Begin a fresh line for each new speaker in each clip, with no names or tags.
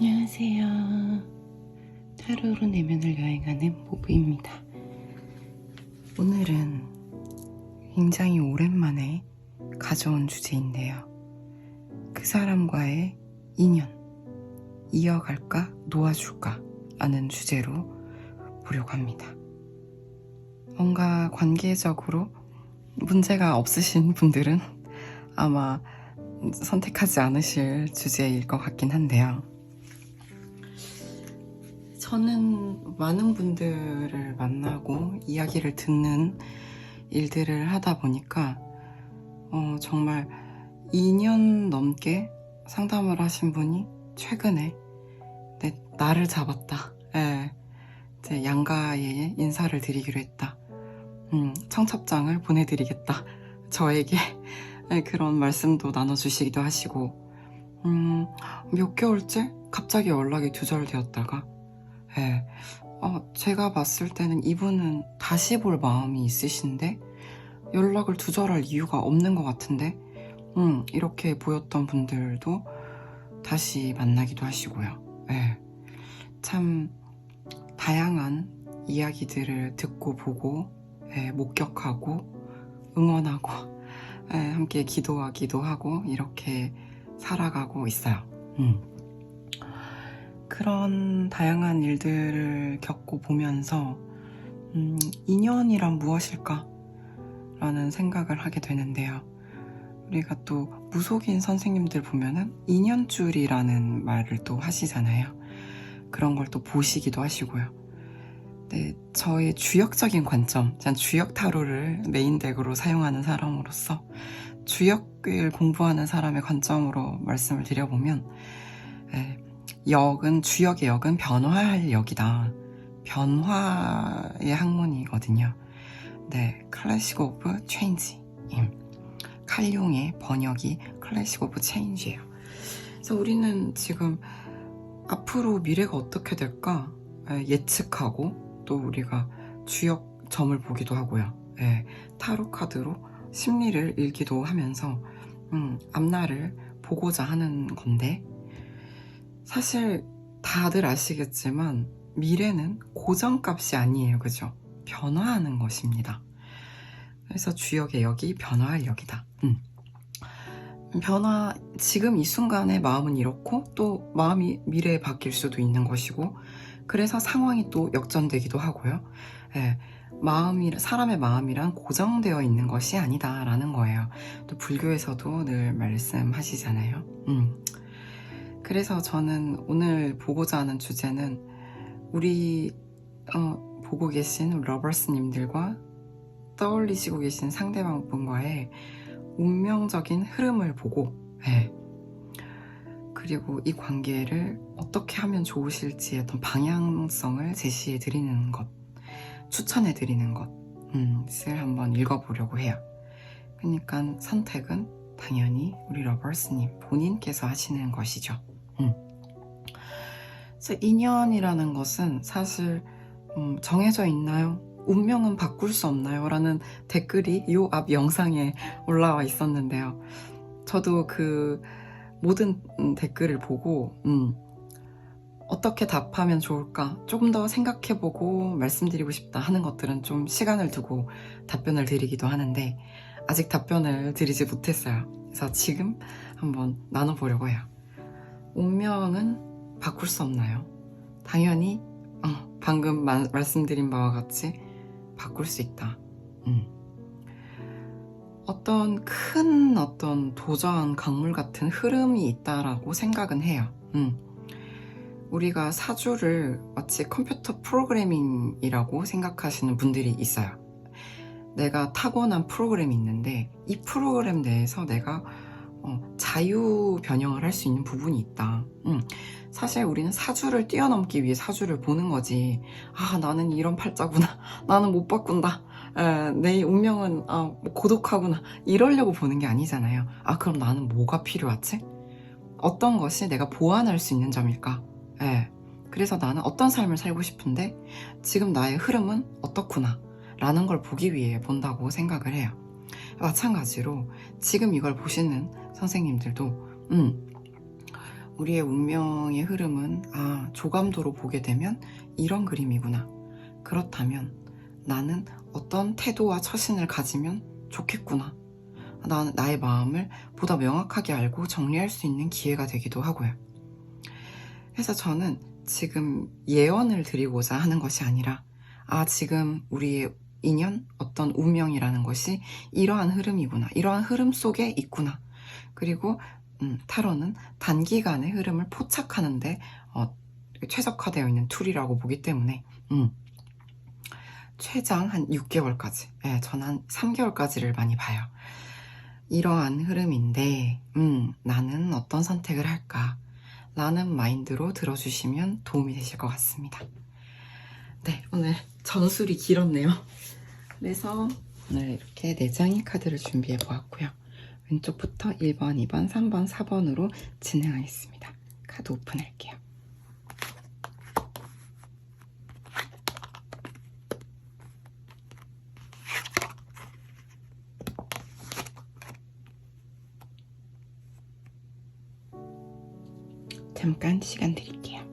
안녕하세요. 타로로 내면을 여행하는 보부입니다. 오늘은 굉장히 오랜만에 가져온 주제인데요. 그 사람과의 인연, 이어갈까 놓아줄까 라는 주제로 보려고 합니다. 뭔가 관계적으로 문제가 없으신 분들은 아마 선택하지 않으실 주제일 것 같긴 한데요. 저는 많은 분들을 만나고 이야기를 듣는 일들을 하다 보니까 정말 2년 넘게 상담을 하신 분이 최근에 나를 잡았다. 이제 양가에 인사를 드리기로 했다. 청첩장을 보내드리겠다. 저에게 그런 말씀도 나눠주시기도 하시고 몇 개월째 갑자기 연락이 두절되었다가 제가 봤을 때는 이분은 다시 볼 마음이 있으신데 연락을 두절할 이유가 없는 것 같은데 이렇게 보였던 분들도 다시 만나기도 하시고요. 참 다양한 이야기들을 듣고 보고 목격하고 응원하고 함께 기도하기도 하고 이렇게 살아가고 있어요. 그런 다양한 일들을 겪고 보면서 인연이란 무엇일까? 라는 생각을 하게 되는데요. 우리가 또 무속인 선생님들 보면은 인연줄이라는 말을 또 하시잖아요. 그런 걸 또 보시기도 하시고요. 네, 저의 주역적인 관점, 전 주역 타로를 메인 덱으로 사용하는 사람으로서 주역을 공부하는 사람의 관점으로 말씀을 드려보면 주역의 역은 변화할 역이다. 변화의 학문이거든요. 네, 클래식 오브 체인지. 칼융의 번역이 클래식 오브 체인지예요. 그래서 우리는 지금 앞으로 미래가 어떻게 될까 예측하고 또 우리가 주역점을 보기도 하고요. 타로 카드로 심리를 읽기도 하면서 앞날을 보고자 하는 건데 사실 다들 아시겠지만 미래는 고정값이 아니에요. 그죠? 변화하는 것입니다. 그래서 주역의 역이 변화할 역이다. 지금 이 순간의 마음은 이렇고 또 마음이 미래에 바뀔 수도 있는 것이고 그래서 상황이 또 역전되기도 하고요. 사람의 마음이란 고정되어 있는 것이 아니다 라는 거예요. 또 불교에서도 늘 말씀하시잖아요. 그래서 저는 오늘 보고자 하는 주제는 우리 보고 계신 러버스님들과 떠올리시고 계신 상대방 분과의 운명적인 흐름을 보고 그리고 이 관계를 어떻게 하면 좋으실지 어떤 방향성을 제시해 드리는 것, 추천해 드리는 것을 한번 읽어보려고 해요. 그러니까 선택은 당연히 우리 러버스님 본인께서 하시는 것이죠. 그래서 인연이라는 것은 사실 정해져 있나요? 운명은 바꿀 수 없나요? 라는 댓글이 이 앞 영상에 올라와 있었는데요. 저도 그 모든 댓글을 보고 어떻게 답하면 좋을까? 조금 더 생각해보고 말씀드리고 싶다 하는 것들은 좀 시간을 두고 답변을 드리기도 하는데 아직 답변을 드리지 못했어요. 그래서 지금 한번 나눠보려고 해요. 운명은 바꿀 수 없나요? 당연히 방금 말씀드린 바와 같이 바꿀 수 있다. 어떤 큰 도전 강물 같은 흐름이 있다라고 생각은 해요. 우리가 사주를 마치 컴퓨터 프로그래밍이라고 생각하시는 분들이 있어요. 내가 타고난 프로그램이 있는데 이 프로그램 내에서 내가 자유 변형을 할 수 있는 부분이 있다. 사실 우리는 사주를 뛰어넘기 위해 사주를 보는 거지. 나는 이런 팔자구나. 나는 못 바꾼다. 내 운명은 고독하구나. 이러려고 보는 게 아니잖아요. 그럼 나는 뭐가 필요하지? 어떤 것이 내가 보완할 수 있는 점일까? 그래서 나는 어떤 삶을 살고 싶은데 지금 나의 흐름은 어떻구나 라는 걸 보기 위해 본다고 생각을 해요. 마찬가지로 지금 이걸 보시는 선생님들도 우리의 운명의 흐름은 조감도로 보게 되면 이런 그림이구나. 그렇다면 나는 어떤 태도와 처신을 가지면 좋겠구나. 나의 마음을 보다 명확하게 알고 정리할 수 있는 기회가 되기도 하고요. 그래서 저는 지금 예언을 드리고자 하는 것이 아니라 지금 우리의 인연, 어떤 운명이라는 것이 이러한 흐름이구나. 이러한 흐름 속에 있구나. 그리고 타로는 단기간의 흐름을 포착하는데 최적화되어 있는 툴이라고 보기 때문에 최장 한 6개월까지, 저는 한 3개월까지를 많이 봐요. 이러한 흐름인데 나는 어떤 선택을 할까? 라는 마인드로 들어주시면 도움이 되실 것 같습니다. 네, 오늘 전술이 길었네요. 그래서 오늘 이렇게 4장의 카드를 준비해 보았고요. 왼쪽부터 1번, 2번, 3번, 4번으로 진행하겠습니다. 카드 오픈할게요. 잠깐 시간 드릴게요.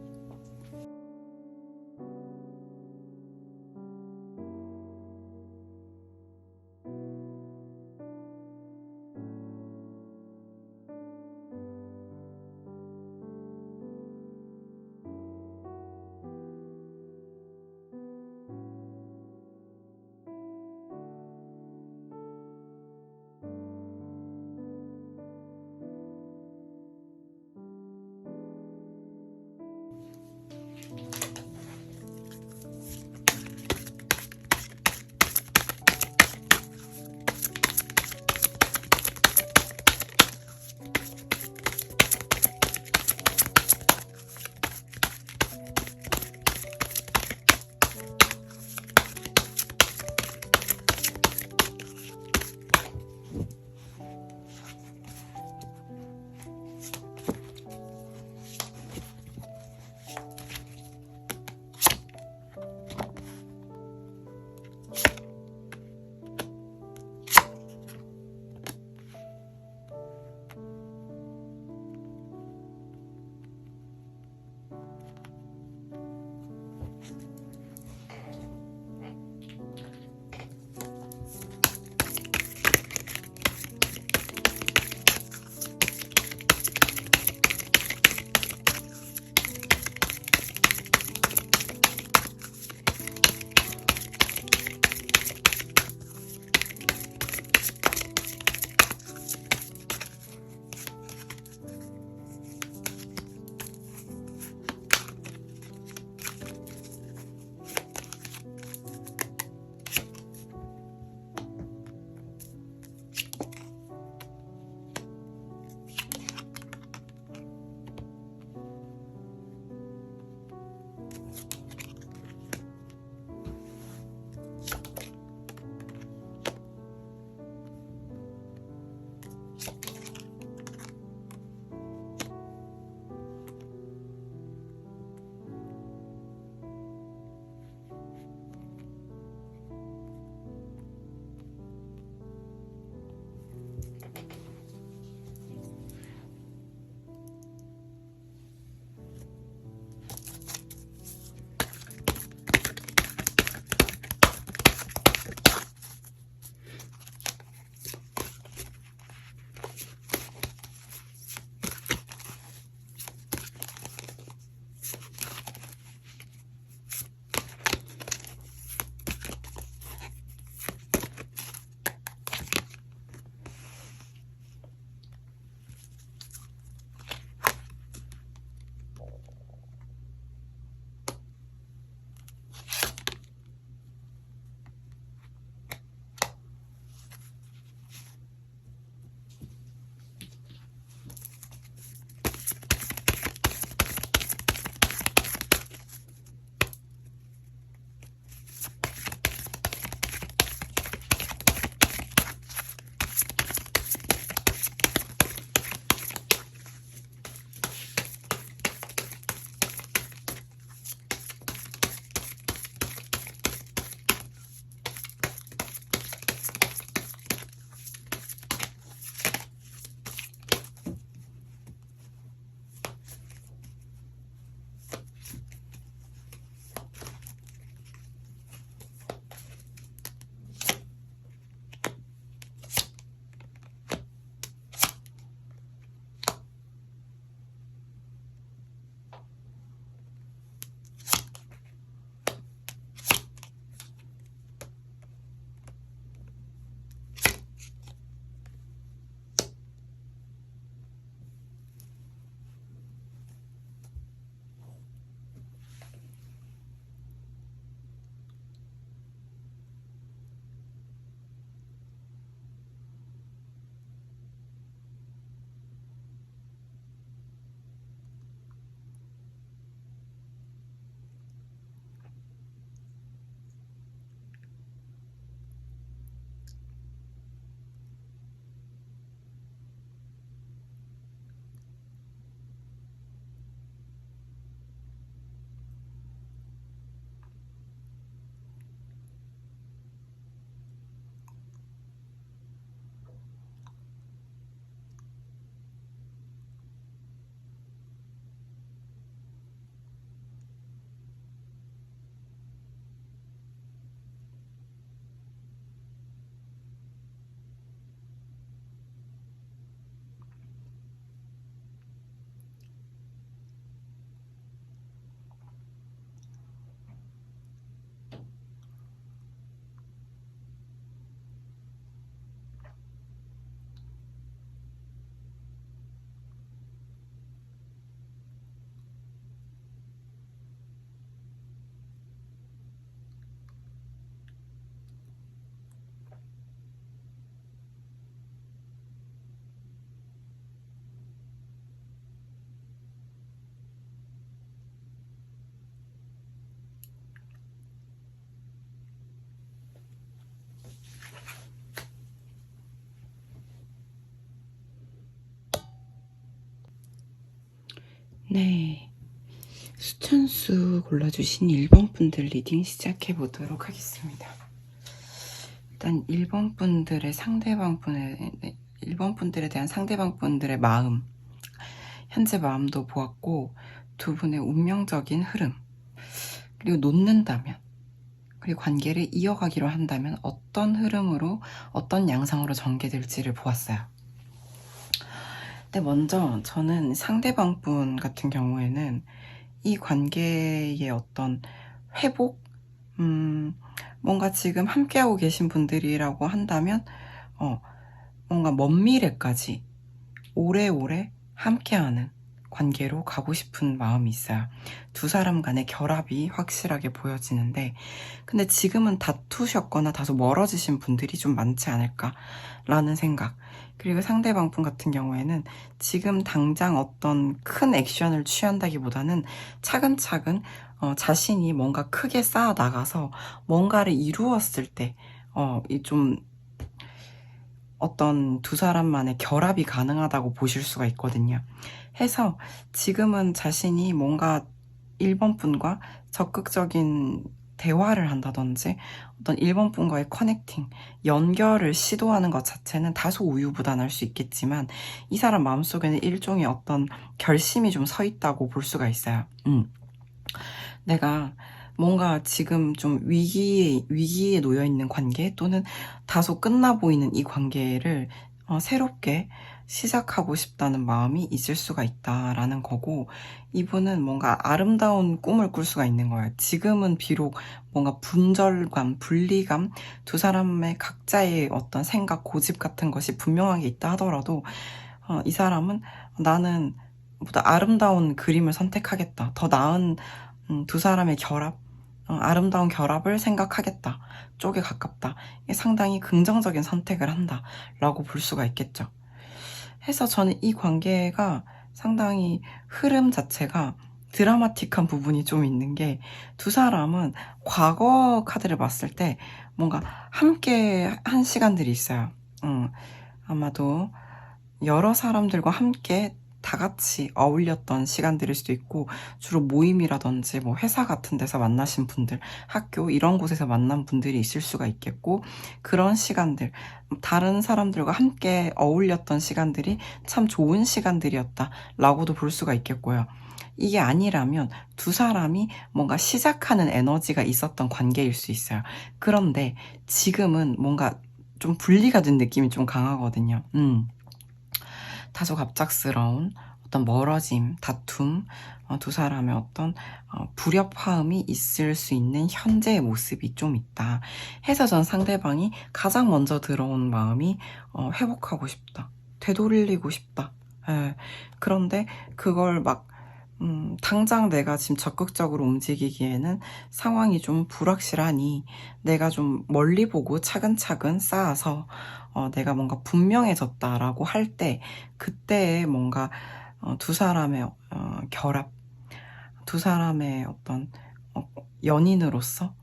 네, 수천수 골라주신 1번 분들 리딩 시작해 보도록 하겠습니다. 일단 1번 분들의 1번 분들에 대한 상대방 분들의 마음, 현재 마음도 보았고, 두 분의 운명적인 흐름, 그리고 놓는다면, 그리고 관계를 이어가기로 한다면 어떤 흐름으로, 어떤 양상으로 전개될지를 보았어요. 근데 먼저 저는 상대방 분 같은 경우에는 이 관계의 어떤 회복, 뭔가 지금 함께하고 계신 분들이라고 한다면 뭔가 먼 미래까지 오래오래 함께하는 관계로 가고 싶은 마음이 있어요. 두 사람 간의 결합이 확실하게 보여지는데, 근데 지금은 다투셨거나 다소 멀어지신 분들이 좀 많지 않을까라는 생각. 그리고 상대방 분 같은 경우에는 지금 당장 어떤 큰 액션을 취한다기보다는 차근차근 자신이 뭔가 크게 쌓아 나가서 뭔가를 이루었을 때 좀 어떤 두 사람만의 결합이 가능하다고 보실 수가 있거든요. 해서 지금은 자신이 뭔가 1번 분과 적극적인 대화를 한다든지 어떤 1번 분과의 커넥팅, 연결을 시도하는 것 자체는 다소 우유부단할 수 있겠지만 이 사람 마음속에는 일종의 어떤 결심이 좀 서 있다고 볼 수가 있어요. 내가 뭔가 지금 좀 위기에 놓여 있는 관계 또는 다소 끝나 보이는 이 관계를 새롭게 시작하고 싶다는 마음이 있을 수가 있다라는 거고, 이분은 뭔가 아름다운 꿈을 꿀 수가 있는 거예요. 지금은 비록 뭔가 분절감, 분리감, 두 사람의 각자의 어떤 생각, 고집 같은 것이 분명하게 있다 하더라도 이 사람은 나는 보다 아름다운 그림을 선택하겠다. 더 나은 두 사람의 결합, 아름다운 결합을 생각하겠다 쪽에 가깝다. 이게 상당히 긍정적인 선택을 한다 라고 볼 수가 있겠죠. 해서 저는 이 관계가 상당히 흐름 자체가 드라마틱한 부분이 좀 있는 게, 두 사람은 과거 카드를 봤을 때 뭔가 함께 한 시간들이 있어요. 아마도 여러 사람들과 함께 다 같이 어울렸던 시간들일 수도 있고, 주로 모임이라든지 뭐 회사 같은 데서 만나신 분들, 학교 이런 곳에서 만난 분들이 있을 수가 있겠고, 그런 시간들, 다른 사람들과 함께 어울렸던 시간들이 참 좋은 시간들이었다 라고도 볼 수가 있겠고요. 이게 아니라면 두 사람이 뭔가 시작하는 에너지가 있었던 관계일 수 있어요. 그런데 지금은 뭔가 좀 분리가 된 느낌이 좀 강하거든요. 다소 갑작스러운 어떤 멀어짐, 다툼, 두 사람의 어떤 불협화음이 있을 수 있는 현재의 모습이 좀 있다 해서 전 상대방이 가장 먼저 들어온 마음이 회복하고 싶다, 되돌리고 싶다. 예. 그런데 그걸 막 당장 내가 지금 적극적으로 움직이기에는 상황이 좀 불확실하니 내가 좀 멀리 보고 차근차근 쌓아서 내가 뭔가 분명해졌다라고 할 때, 그때의 뭔가 두 사람의 결합, 두 사람의 어떤 연인으로서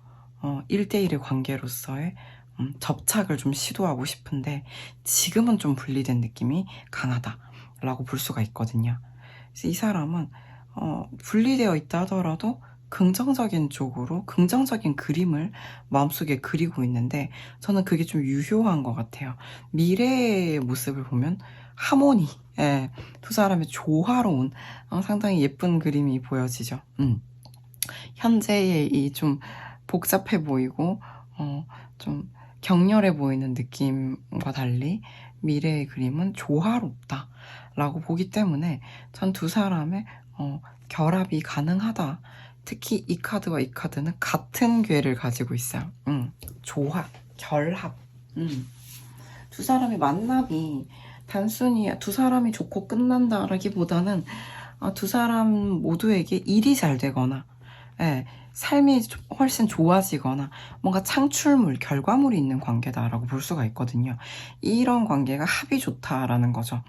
1대1의 관계로서의 접착을 좀 시도하고 싶은데, 지금은 좀 분리된 느낌이 강하다라고 볼 수가 있거든요. 그래서 이 사람은 분리되어 있다 하더라도 긍정적인 쪽으로 긍정적인 그림을 마음속에 그리고 있는데, 저는 그게 좀 유효한 것 같아요. 미래의 모습을 보면 하모니, 예, 두 사람의 조화로운 상당히 예쁜 그림이 보여지죠. 현재의 이 좀 복잡해 보이고 좀 격렬해 보이는 느낌과 달리 미래의 그림은 조화롭다 라고 보기 때문에 전 두 사람의 결합이 가능하다. 특히 이 카드와 이 카드는 같은 괴를 가지고 있어요. 조합, 결합. 두 사람의 만남이 단순히 두 사람이 좋고 끝난다라기보다는 두 사람 모두에게 일이 잘 되거나, 예, 삶이 훨씬 좋아지거나 뭔가 창출물, 결과물이 있는 관계다라고 볼 수가 있거든요. 이런 관계가 합이 좋다라는 거죠.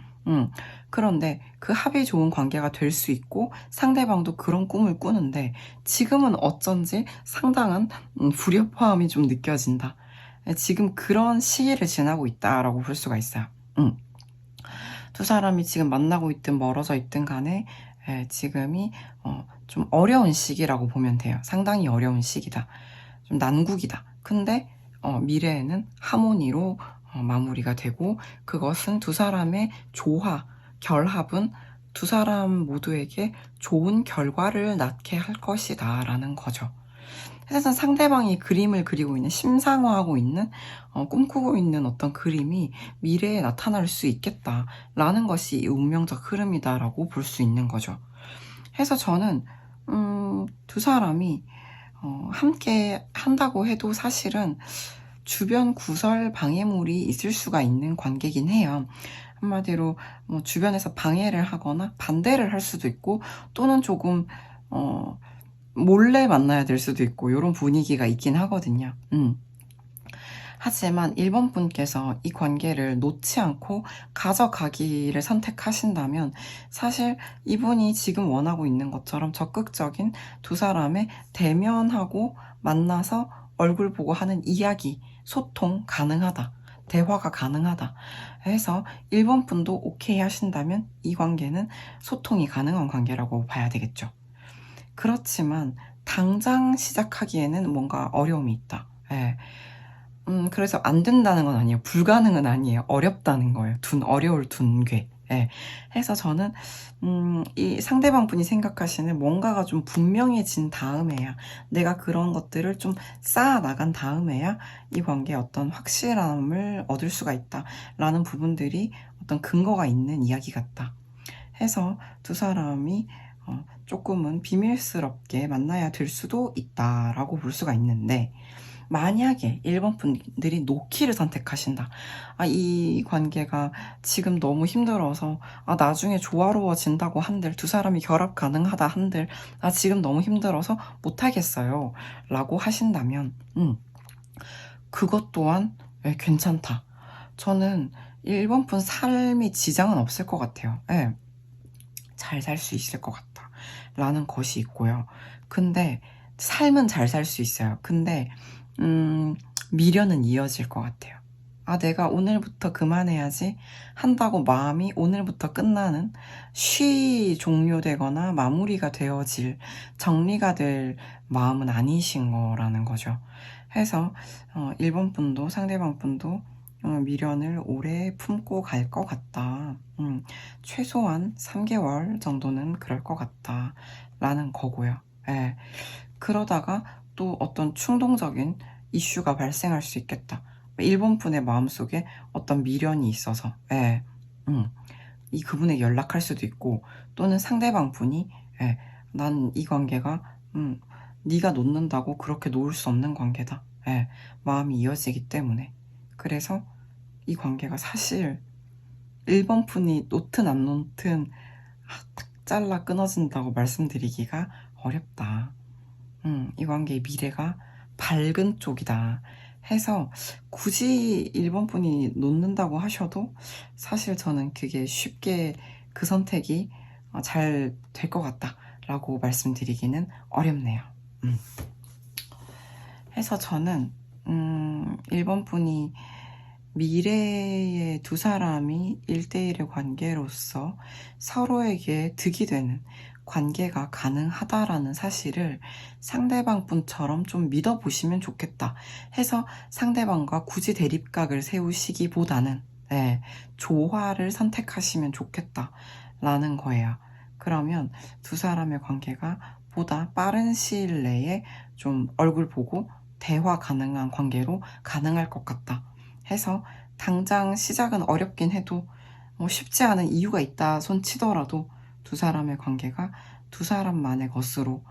그런데 그 합이 좋은 관계가 될 수 있고 상대방도 그런 꿈을 꾸는데, 지금은 어쩐지 상당한 불협화음이 좀 느껴진다. 지금 그런 시기를 지나고 있다라고 볼 수가 있어요. 두 사람이 지금 만나고 있든 멀어져 있든 간에 지금이 좀 어려운 시기라고 보면 돼요. 상당히 어려운 시기다. 좀 난국이다. 근데 미래에는 하모니로 마무리가 되고, 그것은 두 사람의 조화, 결합은 두 사람 모두에게 좋은 결과를 낳게 할 것이다 라는 거죠. 사실상 상대방이 그림을 그리고 있는, 심상화하고 있는, 꿈꾸고 있는 어떤 그림이 미래에 나타날 수 있겠다라는 것이 이 운명적 흐름이다라고 볼 수 있는 거죠. 해서 저는 두 사람이 함께 한다고 해도 사실은 주변 구설 방해물이 있을 수가 있는 관계긴 해요. 한마디로 뭐 주변에서 방해를 하거나 반대를 할 수도 있고, 또는 조금 몰래 만나야 될 수도 있고, 이런 분위기가 있긴 하거든요. 하지만 1번 분께서 이 관계를 놓지 않고 가져가기를 선택하신다면, 사실 이분이 지금 원하고 있는 것처럼 적극적인 두 사람의 대면하고 만나서 얼굴 보고 하는 이야기, 소통 가능하다, 대화가 가능하다 해서 1번 분도 오케이 하신다면 이 관계는 소통이 가능한 관계라고 봐야 되겠죠. 그렇지만 당장 시작하기에는 뭔가 어려움이 있다. 그래서 안 된다는 건 아니에요. 불가능은 아니에요. 어렵다는 거예요. 어려울 둔괴. 해서 저는 이 상대방 분이 생각하시는 뭔가가 좀 분명해진 다음에야, 내가 그런 것들을 좀 쌓아 나간 다음에야 이 관계에 어떤 확실함을 얻을 수가 있다라는 부분들이 어떤 근거가 있는 이야기 같다 해서, 두 사람이 조금은 비밀스럽게 만나야 될 수도 있다라고 볼 수가 있는데, 만약에 1번 분들이 놓기를 선택하신다. 이 관계가 지금 너무 힘들어서, 나중에 조화로워진다고 한들, 두 사람이 결합 가능하다 한들, 지금 너무 힘들어서 못하겠어요 라고 하신다면, 그것 또한 괜찮다. 저는 1번 분 삶이 지장은 없을 것 같아요. 잘 살 수 있을 것 같다 라는 것이 있고요. 근데 삶은 잘 살 수 있어요. 근데 미련은 이어질 것 같아요. 내가 오늘부터 그만해야지 한다고 마음이 오늘부터 끝나는, 종료되거나 마무리가 되어질, 정리가 될 마음은 아니신 거라는 거죠. 해서 1번 분도 상대방 분도 미련을 오래 품고 갈 것 같다. 최소한 3개월 정도는 그럴 것 같다 라는 거고요. 그러다가 또 어떤 충동적인 이슈가 발생할 수 있겠다. 1번 분의 마음속에 어떤 미련이 있어서 이 그분에게 연락할 수도 있고, 또는 상대방 분이 난 이 관계가 네가 놓는다고 그렇게 놓을 수 없는 관계다. 마음이 이어지기 때문에. 그래서 이 관계가 사실 1번 분이 놓든 안 놓든 딱 잘라 끊어진다고 말씀드리기가 어렵다. 이 관계의 미래가 밝은 쪽이다 해서, 굳이 1번 분이 놓는다고 하셔도 사실 저는 그게 쉽게 그 선택이 잘 될 것 같다 라고 말씀드리기는 어렵네요. 해서 저는 1번 분이 미래의 두 사람이 1대1의 관계로서 서로에게 득이 되는 관계가 가능하다라는 사실을 상대방 분처럼 좀 믿어보시면 좋겠다 해서, 상대방과 굳이 대립각을 세우시기보다는 조화를 선택하시면 좋겠다 라는 거예요. 그러면 두 사람의 관계가 보다 빠른 시일 내에 좀 얼굴 보고 대화 가능한 관계로 가능할 것 같다 해서, 당장 시작은 어렵긴 해도 쉽지 않은 이유가 있다 손 치더라도 두 사람의 관계가 두 사람만의 것으로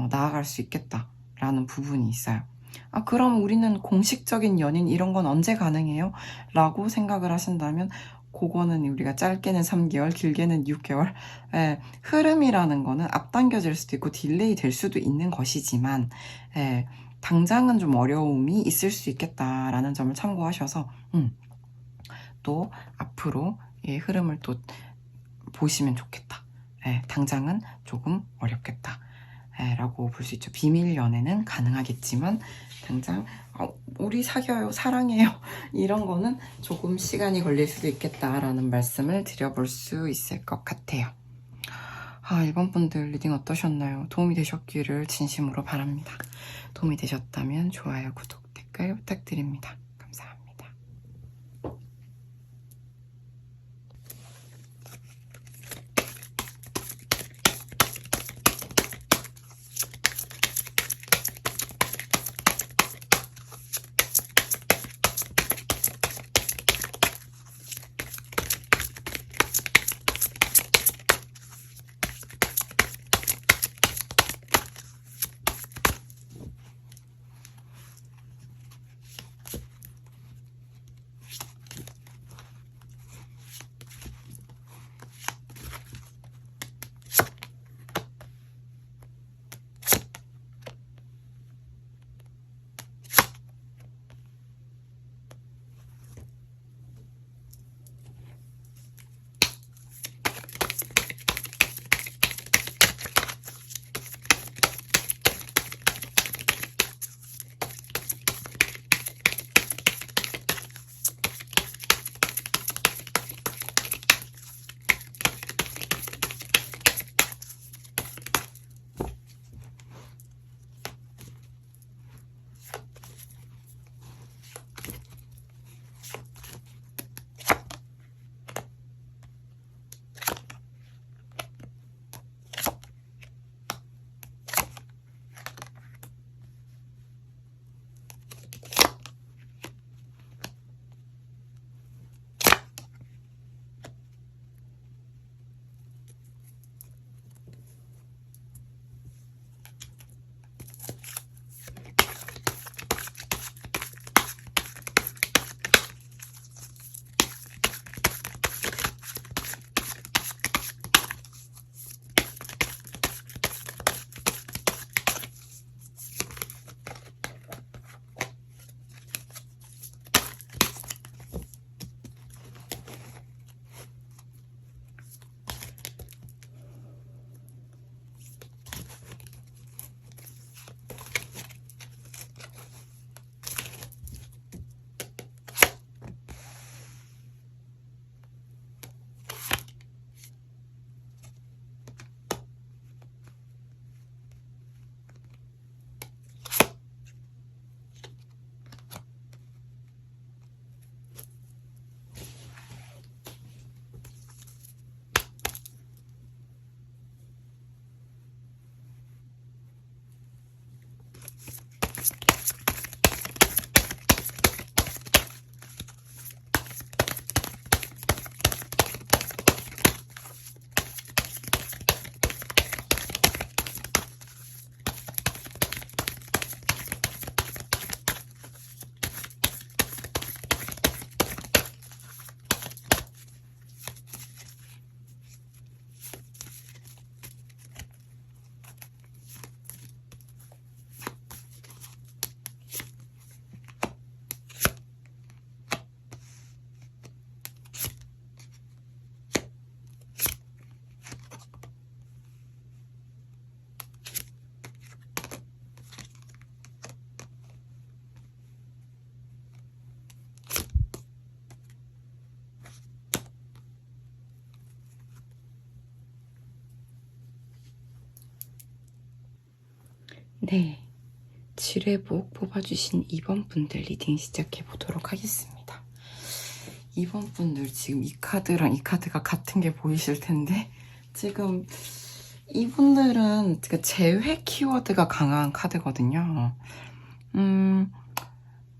나아갈 수 있겠다라는 부분이 있어요. 그럼 우리는 공식적인 연인 이런 건 언제 가능해요? 라고 생각을 하신다면, 그거는 우리가 짧게는 3개월, 길게는 6개월, 흐름이라는 거는 앞당겨질 수도 있고 딜레이 될 수도 있는 것이지만, 당장은 좀 어려움이 있을 수 있겠다라는 점을 참고하셔서 또 앞으로 흐름을 또 보시면 좋겠다. 당장은 조금 어렵겠다 라고 볼 수 있죠. 비밀 연애는 가능하겠지만 당장 우리 사귀어요, 사랑해요 이런 거는 조금 시간이 걸릴 수도 있겠다라는 말씀을 드려볼 수 있을 것 같아요. 이번 분들 리딩 어떠셨나요? 도움이 되셨기를 진심으로 바랍니다. 도움이 되셨다면 좋아요, 구독, 댓글 부탁드립니다. 감사합니다. 네, 지뢰복 뽑아주신 2번 분들 리딩 시작해 보도록 하겠습니다. 2번 분들 지금 이 카드랑 이 카드가 같은 게 보이실 텐데 지금 이분들은 재회 키워드가 강한 카드거든요.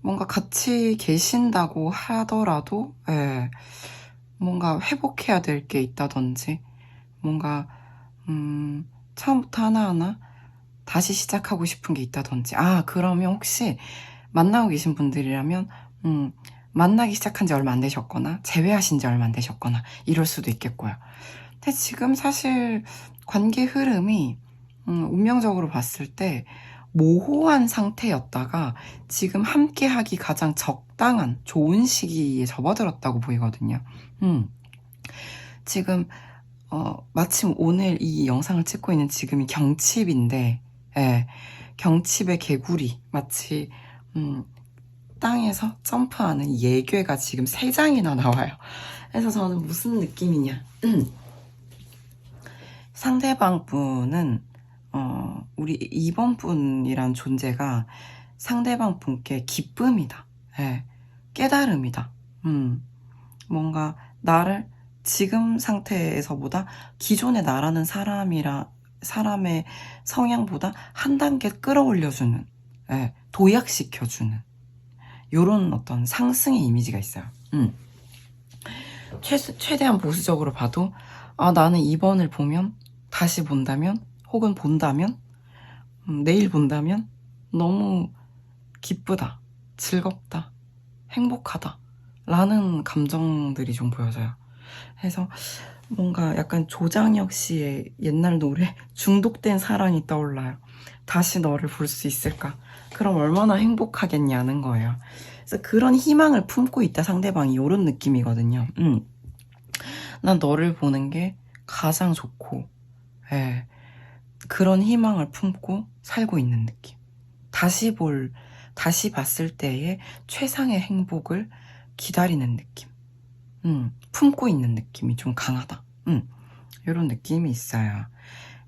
뭔가 같이 계신다고 하더라도 뭔가 회복해야 될 게 있다든지 뭔가 처음부터 하나하나 다시 시작하고 싶은 게 있다든지 그러면 혹시 만나고 계신 분들이라면 만나기 시작한 지 얼마 안 되셨거나 재회하신 지 얼마 안 되셨거나 이럴 수도 있겠고요. 근데 지금 사실 관계 흐름이 운명적으로 봤을 때 모호한 상태였다가 지금 함께하기 가장 적당한 좋은 시기에 접어들었다고 보이거든요. 지금 마침 오늘 이 영상을 찍고 있는 지금이 경칩인데 경칩의 개구리 마치 땅에서 점프하는 예괴가 지금 3장이나 나와요. 그래서 저는 무슨 느낌이냐 상대방 분은 우리 2번 분이란 존재가 상대방 분께 기쁨이다. 예, 깨달음이다. 뭔가 나를 지금 상태에서보다 기존의 나라는 사람의 성향보다 한 단계 끌어올려주는, 예, 도약시켜주는 요런 어떤 상승의 이미지가 있어요. 최대한 보수적으로 봐도 나는 2번을 보면, 다시 본다면, 혹은 본다면, 내일 본다면 너무 기쁘다, 즐겁다, 행복하다 라는 감정들이 좀 보여져요. 그래서 뭔가 약간 조장혁 씨의 옛날 노래 중독된 사랑이 떠올라요. 다시 너를 볼 수 있을까? 그럼 얼마나 행복하겠냐는 거예요. 그래서 그런 희망을 품고 있다, 상대방이. 이런 느낌이거든요. 난 너를 보는 게 가장 좋고, 예, 그런 희망을 품고 살고 있는 느낌. 다시 봤을 때의 최상의 행복을 기다리는 느낌. 품고 있는 느낌이 좀 강하다. 이런 느낌이 있어요.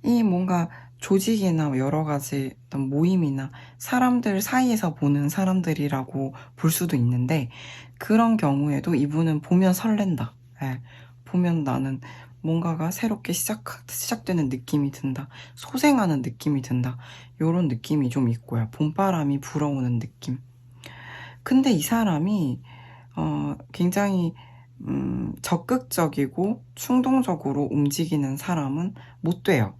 이 뭔가 조직이나 여러 가지 어떤 모임이나 사람들 사이에서 보는 사람들이라고 볼 수도 있는데, 그런 경우에도 이분은 보면 설렌다. 예, 보면 나는 뭔가가 새롭게 시작되는 느낌이 든다. 소생하는 느낌이 든다. 이런 느낌이 좀 있고요. 봄바람이 불어오는 느낌. 근데 이 사람이 굉장히 적극적이고 충동적으로 움직이는 사람은 못 돼요.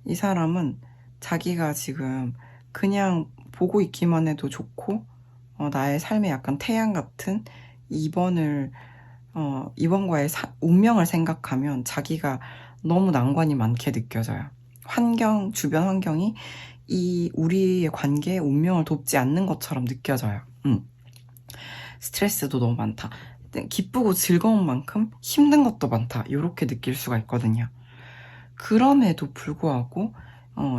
이 사람은 자기가 지금 그냥 보고 있기만 해도 좋고, 나의 삶의 약간 태양 같은 2번과의 운명을 생각하면 자기가 너무 난관이 많게 느껴져요. 주변 환경이 우리의 관계에 운명을 돕지 않는 것처럼 느껴져요. 스트레스도 너무 많다. 기쁘고 즐거운 만큼 힘든 것도 많다. 이렇게 느낄 수가 있거든요. 그럼에도 불구하고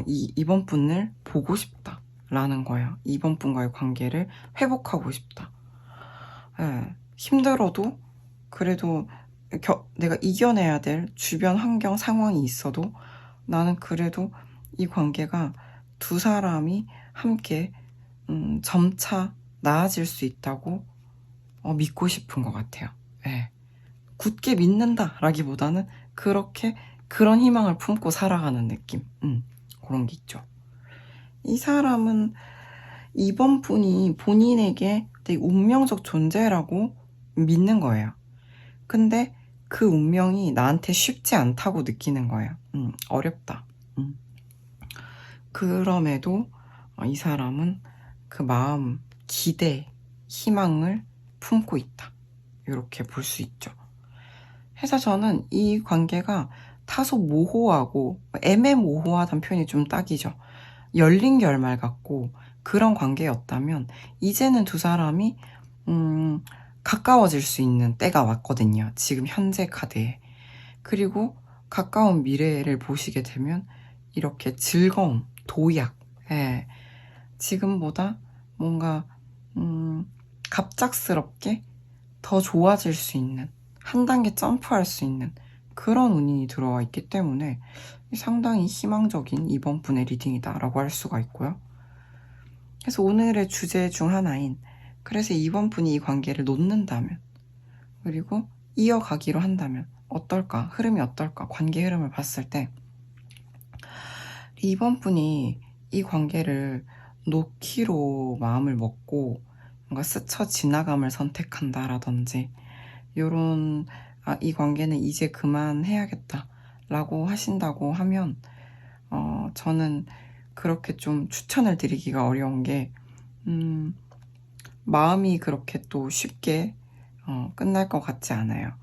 이번 분을 보고 싶다 라는 거예요. 이번 분과의 관계를 회복하고 싶다. 예, 힘들어도 그래도 내가 이겨내야 될 주변 환경 상황이 있어도 나는 그래도 이 관계가 두 사람이 함께 점차 나아질 수 있다고 믿고 싶은 것 같아요. 예. 굳게 믿는다라기보다는 그런 희망을 품고 살아가는 느낌. 그런 게 있죠. 이 사람은 이번 분이 본인에게 되게 운명적 존재라고 믿는 거예요. 근데 그 운명이 나한테 쉽지 않다고 느끼는 거예요. 어렵다. 그럼에도 이 사람은 그 마음, 기대, 희망을 품고 있다. 이렇게 볼 수 있죠. 해서 저는 이 관계가 다소 모호하고 애매모호하다는 표현이 좀 딱이죠. 열린 결말 같고 그런 관계였다면 이제는 두 사람이 가까워질 수 있는 때가 왔거든요. 지금 현재 카드에. 그리고 가까운 미래를 보시게 되면 이렇게 즐거움, 도약, 예, 지금보다 뭔가 갑작스럽게 더 좋아질 수 있는, 한 단계 점프할 수 있는 그런 운이 들어와 있기 때문에 상당히 희망적인 이번 분의 리딩이다 라고 할 수가 있고요. 그래서 오늘의 주제 중 하나인, 그래서 이번 분이 이 관계를 놓는다면, 그리고 이어가기로 한다면 어떨까? 흐름이 어떨까? 관계 흐름을 봤을 때 이번 분이 이 관계를 놓기로 마음을 먹고 뭔가 스쳐 지나감을 선택한다라든지 요런 이 관계는 이제 그만해야겠다 라고 하신다고 하면 저는 그렇게 좀 추천을 드리기가 어려운 게 마음이 그렇게 또 쉽게 끝날 것 같지 않아요.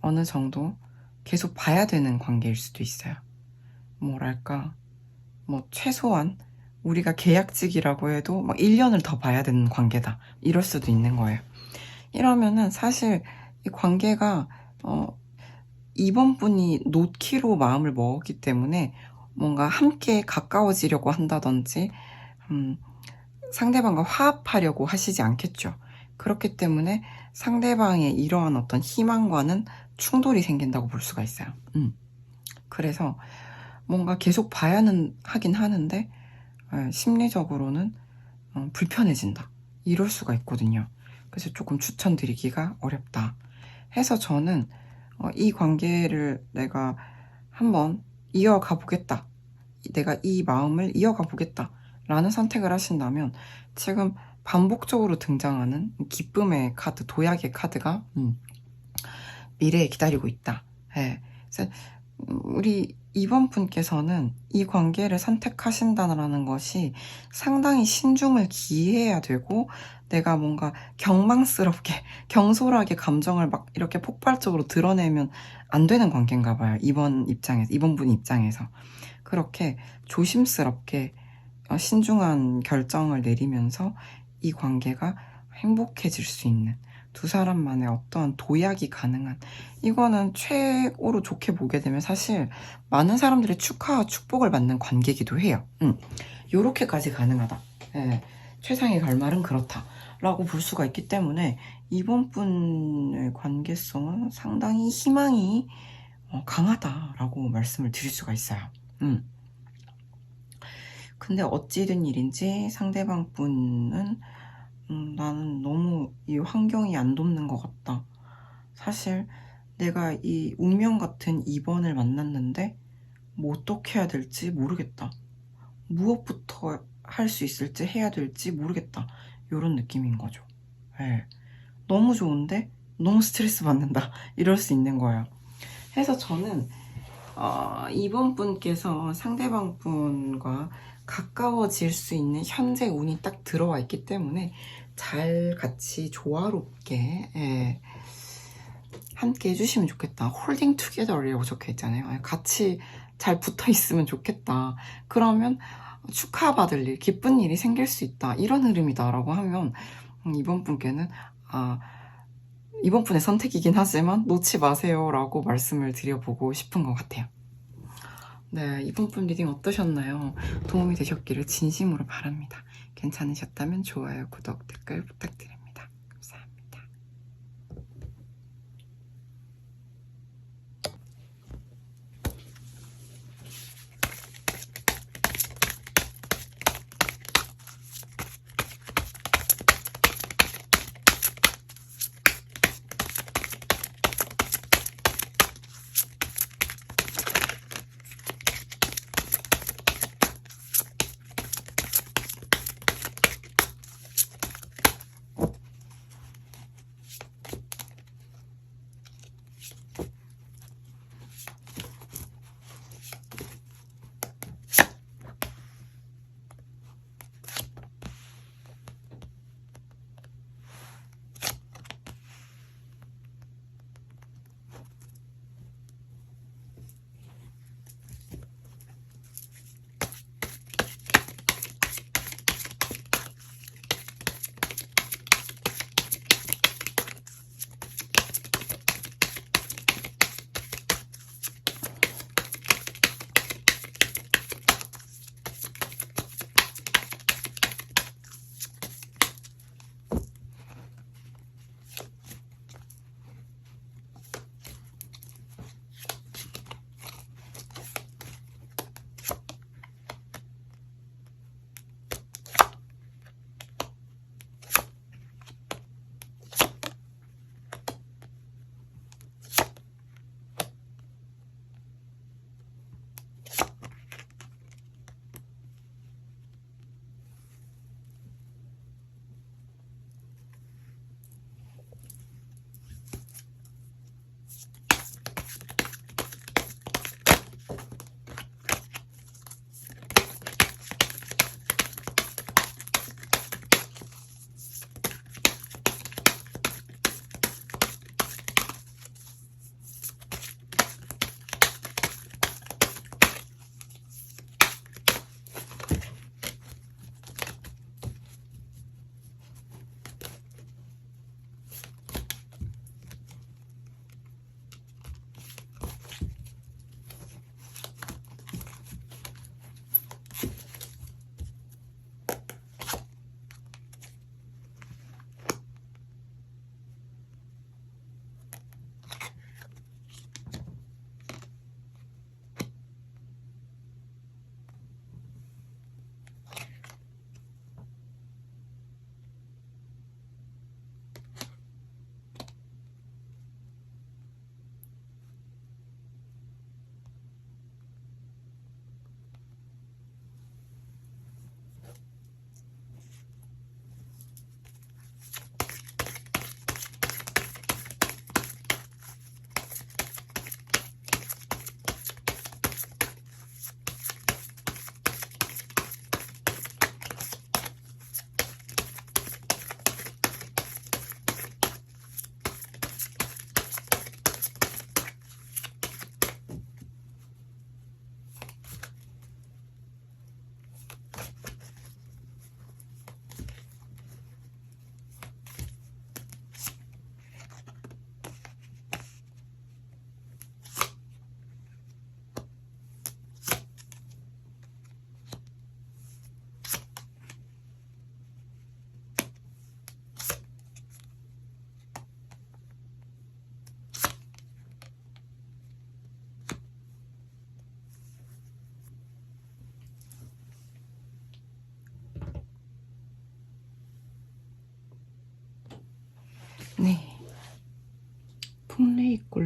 어느 정도 계속 봐야 되는 관계일 수도 있어요. 뭐랄까, 최소한 우리가 계약직이라고 해도 막 1년을 더 봐야 되는 관계다 이럴 수도 있는 거예요. 이러면은 사실 이 관계가 이번 분이 놓기로 마음을 먹었기 때문에 뭔가 함께 가까워지려고 한다든지 상대방과 화합하려고 하시지 않겠죠. 그렇기 때문에 상대방의 이러한 어떤 희망과는 충돌이 생긴다고 볼 수가 있어요. 그래서 뭔가 계속 봐야는 하긴 하는데 심리적으로는 불편해진다. 이럴 수가 있거든요. 그래서 조금 추천드리기가 어렵다. 해서 저는 이 관계를 내가 한번 이어가 보겠다. 내가 이 마음을 이어가 보겠다. 라는 선택을 하신다면 지금 반복적으로 등장하는 기쁨의 카드, 도약의 카드가 미래에 기다리고 있다. 예. 그래서 우리 2번 분께서는 이 관계를 선택하신다는 것이 상당히 신중을 기해야 되고 내가 뭔가 경망스럽게 경솔하게 감정을 막 이렇게 폭발적으로 드러내면 안 되는 관계인가 봐요. 2번 분 입장에서 그렇게 조심스럽게 신중한 결정을 내리면서 이 관계가 행복해질 수 있는 두 사람만의 어떠한 도약이 가능한, 이거는 최고로 좋게 보게 되면 사실 많은 사람들의 축하와 축복을 받는 관계이기도 해요. 요렇게까지 가능하다. 예, 최상의 결말은 그렇다 라고 볼 수가 있기 때문에 이번 분의 관계성은 상당히 희망이 강하다라고 말씀을 드릴 수가 있어요. 근데 어찌된 일인지 상대방 분은 나는 너무 이 환경이 안 돕는 것 같다. 사실 내가 이 운명 같은 2번을 만났는데 뭐 어떻게 해야 될지 모르겠다. 무엇부터 할 수 있을지 해야 될지 모르겠다. 이런 느낌인 거죠. 네. 너무 좋은데 너무 스트레스 받는다. 이럴 수 있는 거예요. 해서 저는 2번 분께서 상대방 분과 가까워질 수 있는 현재 운이 딱 들어와 있기 때문에 잘 같이 조화롭게 함께 해주시면 좋겠다. 홀딩 투게더라고 적혀 있잖아요. 같이 잘 붙어 있으면 좋겠다. 그러면 축하받을 일, 기쁜 일이 생길 수 있다. 이런 흐름이다 라고 하면 이번 분께는 이번 분의 선택이긴 하지만 놓지 마세요 라고 말씀을 드려보고 싶은 것 같아요. 네, 이번 분 리딩 어떠셨나요? 도움이 되셨기를 진심으로 바랍니다. 괜찮으셨다면 좋아요, 구독, 댓글 부탁드립니다. 감사합니다.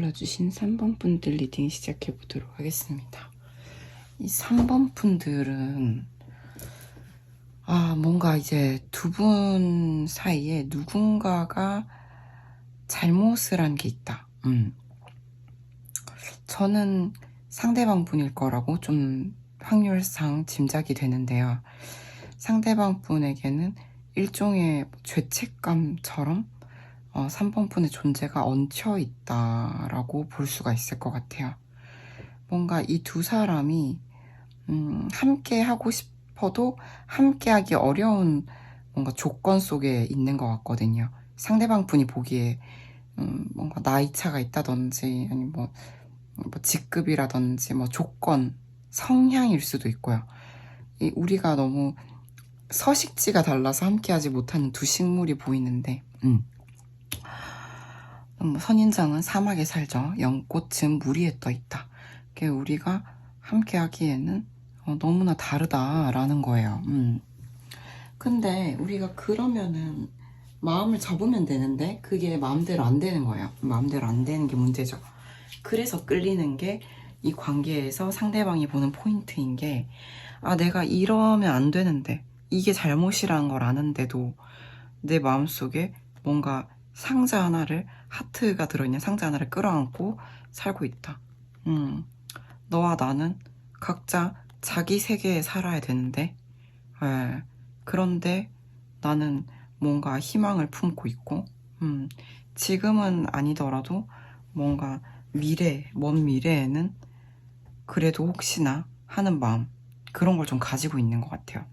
골라주신 3번 분들 리딩 시작해 보도록 하겠습니다. 이 3번 분들은 뭔가 이제 두 분 사이에 누군가가 잘못을 한 게 있다. 저는 상대방 분일 거라고 좀 확률상 짐작이 되는데요. 상대방 분에게는 일종의 죄책감처럼 3번 분의 존재가 얹혀 있다라고 볼 수가 있을 것 같아요. 뭔가 이 두 사람이 함께 하고 싶어도 함께 하기 어려운 뭔가 조건 속에 있는 것 같거든요. 상대방 분이 보기에 뭔가 나이 차가 있다든지 아니면 뭐 직급이라든지 뭐 조건, 성향일 수도 있고요. 우리가 너무 서식지가 달라서 함께하지 못하는 두 식물이 보이는데 선인장은 사막에 살죠. 연꽃은 물 위에 떠 있다. 우리가 함께하기에는 너무나 다르다라는 거예요. 근데 우리가 그러면은 마음을 접으면 되는데 그게 마음대로 안 되는 거예요. 마음대로 안 되는 게 문제죠. 그래서 끌리는 게 이 관계에서 상대방이 보는 포인트인 게 내가 이러면 안 되는데 이게 잘못이라는 걸 아는데도 내 마음속에 뭔가 상자 하나를, 하트가 들어있는 상자 하나를 끌어안고 살고 있다. 너와 나는 각자 자기 세계에 살아야 되는데 그런데 나는 뭔가 희망을 품고 있고 지금은 아니더라도 뭔가 먼 미래에는 그래도 혹시나 하는 마음, 그런 걸 좀 가지고 있는 것 같아요.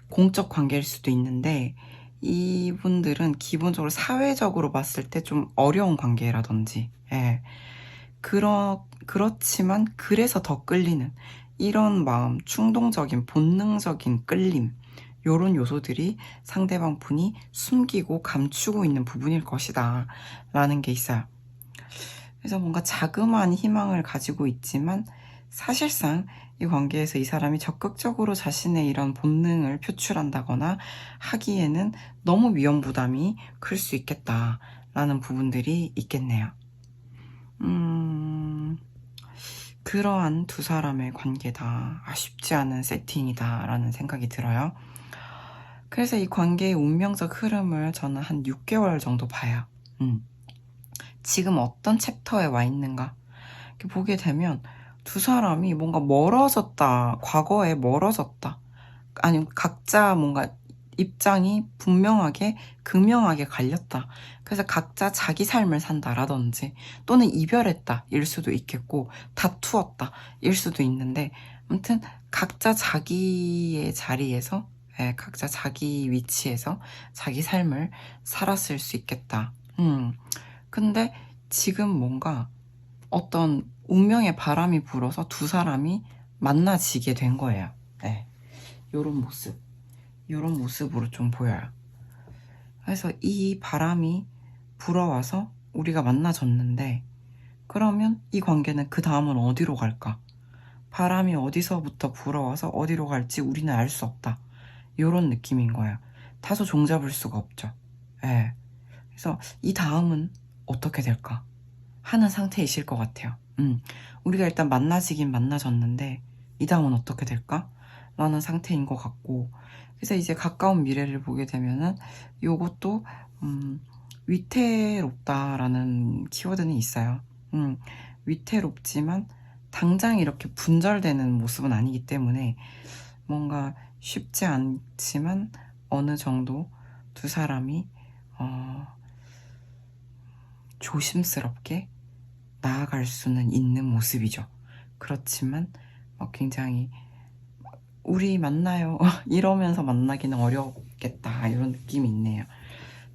공적 관계일 수도 있는데 이분들은 기본적으로 사회적으로 봤을 때 좀 어려운 관계라든지 그렇지만 그래서 더 끌리는 이런 마음, 충동적인 본능적인 끌림, 요런 요소들이 상대방 분이 숨기고 감추고 있는 부분일 것이다 라는 게 있어요. 그래서 뭔가 자그마한 희망을 가지고 있지만 사실상 이 관계에서 이 사람이 적극적으로 자신의 이런 본능을 표출한다거나 하기에는 너무 위험 부담이 클 수 있겠다라는 부분들이 있겠네요. 그러한 두 사람의 관계다. 쉽지 않은 세팅이다라는 생각이 들어요. 그래서 이 관계의 운명적 흐름을 저는 한 6개월 정도 봐요. 지금 어떤 챕터에 와 있는가 이렇게 보게 되면 두 사람이 뭔가 멀어졌다, 과거에 멀어졌다, 아니면 각자 뭔가 입장이 분명하게 극명하게 갈렸다. 그래서 각자 자기 삶을 산다라든지 또는 이별했다 일 수도 있겠고 다투었다 일 수도 있는데 아무튼 각자 자기의 자리에서 각자 자기 위치에서 자기 삶을 살았을 수 있겠다. 근데 지금 뭔가 어떤 운명의 바람이 불어서 두 사람이 만나지게 된 거예요. 요런 모습으로 좀 보여요. 그래서 이 바람이 불어와서 우리가 만나졌는데 그러면 이 관계는 그 다음은 어디로 갈까? 바람이 어디서부터 불어와서 어디로 갈지 우리는 알 수 없다. 요런 느낌인 거예요. 다소 종잡을 수가 없죠. 그래서 이 다음은 어떻게 될까 하는 상태이실 것 같아요. 우리가 일단 만나지긴 만나졌는데 이 다음은 어떻게 될까? 라는 상태인 것 같고 그래서 이제 가까운 미래를 보게 되면은 요것도 위태롭다라는 키워드는 있어요. 위태롭지만 당장 이렇게 분절되는 모습은 아니기 때문에 뭔가 쉽지 않지만 어느 정도 두 사람이 조심스럽게 나아갈 수는 있는 모습이죠. 그렇지만 굉장히 우리 만나요 이러면서 만나기는 어렵겠다 이런 느낌이 있네요.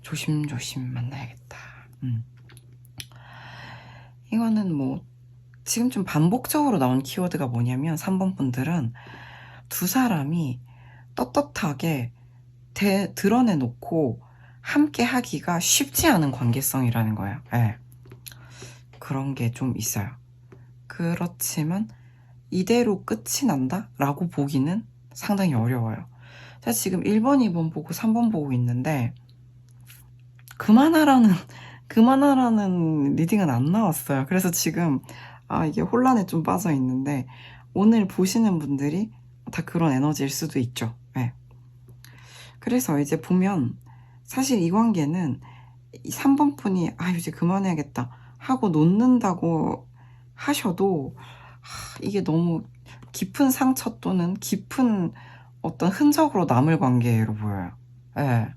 조심조심 만나야겠다. 이거는 뭐 지금 좀 반복적으로 나온 키워드가 뭐냐면 3번 분들은 두 사람이 떳떳하게 드러내놓고 함께 하기가 쉽지 않은 관계성이라는 거예요. 그런 게 좀 있어요. 그렇지만 이대로 끝이 난다? 라고 보기는 상당히 어려워요. 제가 지금 1번, 2번 보고 3번 보고 있는데 그만하라는 그만하라는 리딩은 안 나왔어요. 그래서 지금 이게 혼란에 좀 빠져 있는데, 오늘 보시는 분들이 다 그런 에너지일 수도 있죠. 네. 그래서 이제 보면 사실 이 관계는 3번 분이 이제 그만해야겠다 하고 놓는다고 하셔도 이게 너무 깊은 상처 또는 깊은 어떤 흔적으로 남을 관계로 보여요. 네.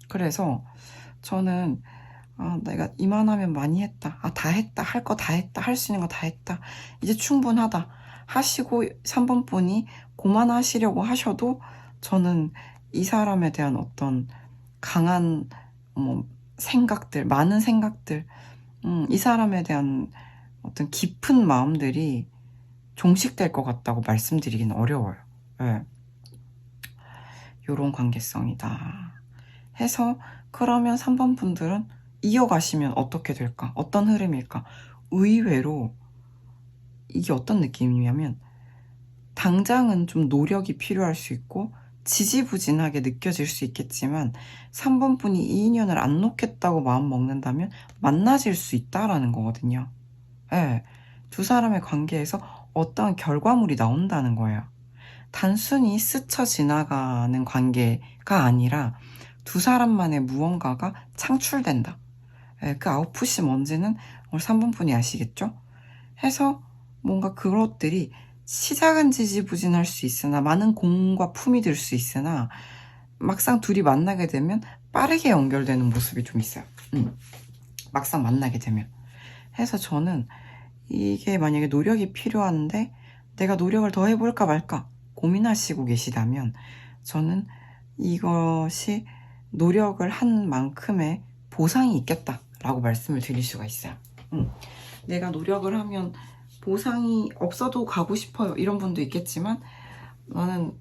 그래서 저는 내가 이만하면 많이 했다. 다 했다. 할 거 다 했다. 할 수 있는 거 다 했다. 이제 충분하다. 하시고 3번 분이 그만하시려고 하셔도 저는 이 사람에 대한 어떤 강한 생각들, 많은 생각들, 이 사람에 대한 어떤 깊은 마음들이 종식될 것 같다고 말씀드리기는 어려워요. 네. 요런 관계성이다 해서, 그러면 3번 분들은 이어가시면 어떻게 될까? 어떤 흐름일까? 의외로 이게 어떤 느낌이냐면, 당장은 좀 노력이 필요할 수 있고 지지부진하게 느껴질 수 있겠지만 3번 분이 이 인연을 안 놓겠다고 마음 먹는다면 만나질 수 있다라는 거거든요. 네. 두 사람의 관계에서 어떠한 결과물이 나온다는 거예요. 단순히 스쳐 지나가는 관계가 아니라 두 사람만의 무언가가 창출된다. 그 아웃풋이 뭔지는 우리 3번 분이 아시겠죠? 해서 뭔가 그것들이 시작은 지지부진할 수 있으나, 많은 공과 품이 들 수 있으나, 막상 둘이 만나게 되면 빠르게 연결되는 모습이 좀 있어요. 막상 만나게 되면. 해서 저는 이게 만약에 노력이 필요한데 내가 노력을 더 해볼까 말까 고민하시고 계시다면, 저는 이것이 노력을 한 만큼의 보상이 있겠다라고 말씀을 드릴 수가 있어요. 내가 노력을 하면 보상이 없어도 가고 싶어요 이런 분도 있겠지만, 나는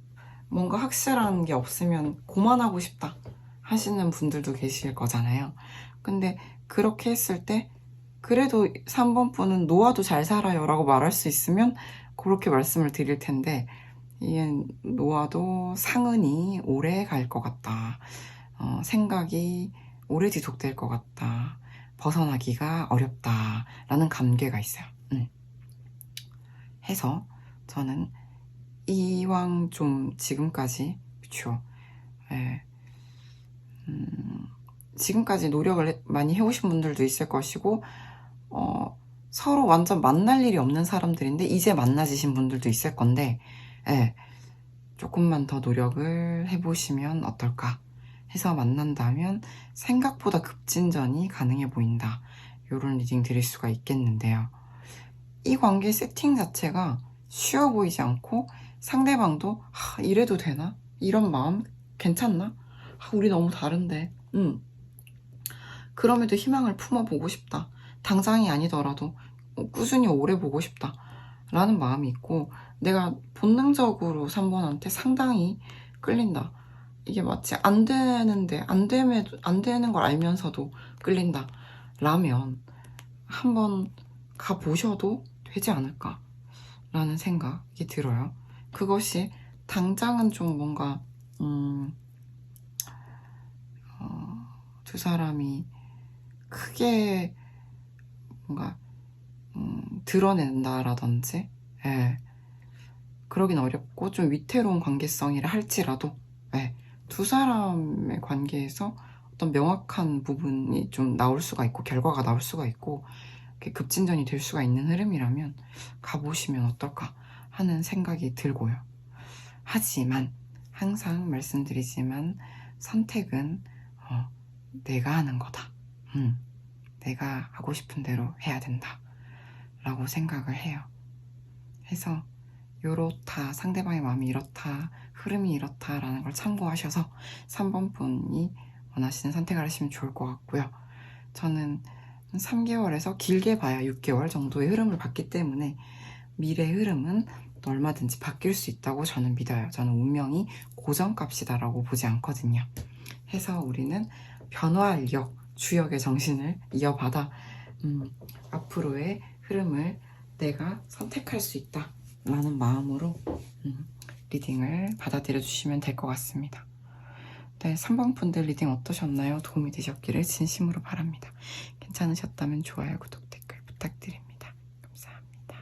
뭔가 확실한 게 없으면 그만하고 싶다 하시는 분들도 계실 거잖아요. 근데 그렇게 했을 때 그래도 3번 분은 놓아도 잘 살아요 라고 말할 수 있으면 그렇게 말씀을 드릴 텐데, 이게 놓아도 상흔이 오래 갈 것 같다, 생각이 오래 지속될 것 같다, 벗어나기가 어렵다 라는 감개가 있어요. 해서 저는 이왕 좀 지금까지, 그쵸, 지금까지 노력을 많이 해오신 분들도 있을 것이고, 서로 완전 만날 일이 없는 사람들인데 이제 만나지신 분들도 있을 건데, 조금만 더 노력을 해보시면 어떨까 해서 만난다면 생각보다 급진전이 가능해 보인다, 요런 리딩 드릴 수가 있겠는데요. 이 관계 세팅 자체가 쉬워 보이지 않고, 상대방도 이래도 되나? 이런 마음 괜찮나? 우리 너무 다른데 그럼에도 희망을 품어보고 싶다, 당장이 아니더라도 꾸준히 오래 보고 싶다 라는 마음이 있고, 내가 본능적으로 3번한테 상당히 끌린다, 이게 마치 안 되는데 안 되는 걸 알면서도 끌린다 라면 한번 가보셔도 되지 않을까 라는 생각이 들어요. 그것이 당장은 좀 뭔가 두 사람이 크게 뭔가 드러낸다라든지, 그러긴 어렵고 좀 위태로운 관계성이라 할지라도, 두 사람의 관계에서 어떤 명확한 부분이 좀 나올 수가 있고 결과가 나올 수가 있고 급진전이 될 수가 있는 흐름이라면 가보시면 어떨까 하는 생각이 들고요. 하지만 항상 말씀드리지만 선택은 내가 하는 거다. 내가 하고 싶은 대로 해야 된다 라고 생각을 해요. 해서 요렇다, 상대방의 마음이 이렇다, 흐름이 이렇다 라는 걸 참고하셔서 3번 분이 원하시는 선택을 하시면 좋을 것 같고요. 저는 3개월에서 길게 봐야 6개월 정도의 흐름을 봤기 때문에 미래의 흐름은 얼마든지 바뀔 수 있다고 저는 믿어요. 저는 운명이 고정값이다 라고 보지 않거든요. 해서 우리는 변화력, 주역의 정신을 이어받아 앞으로의 흐름을 내가 선택할 수 있다 라는 마음으로 리딩을 받아들여 주시면 될 것 같습니다. 네, 3번 분들 리딩 어떠셨나요? 도움이 되셨기를 진심으로 바랍니다. 괜찮으셨다면 좋아요, 구독, 댓글 부탁드립니다. 감사합니다.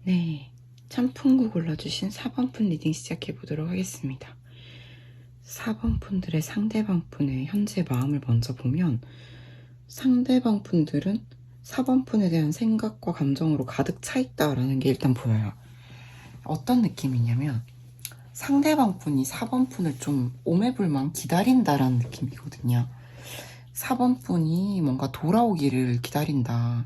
네, 참풍구 골라주신 4번 분 리딩 시작해 보도록 하겠습니다. 4번 분들의 상대방 분의 현재 마음을 먼저 보면 상대방 분들은 4번 분에 대한 생각과 감정으로 가득 차 있다라는 게 일단 보여요. 어떤 느낌이냐면 상대방 분이 4번 분을 좀 오매불망 기다린다라는 느낌이거든요. 4번 분이 뭔가 돌아오기를 기다린다.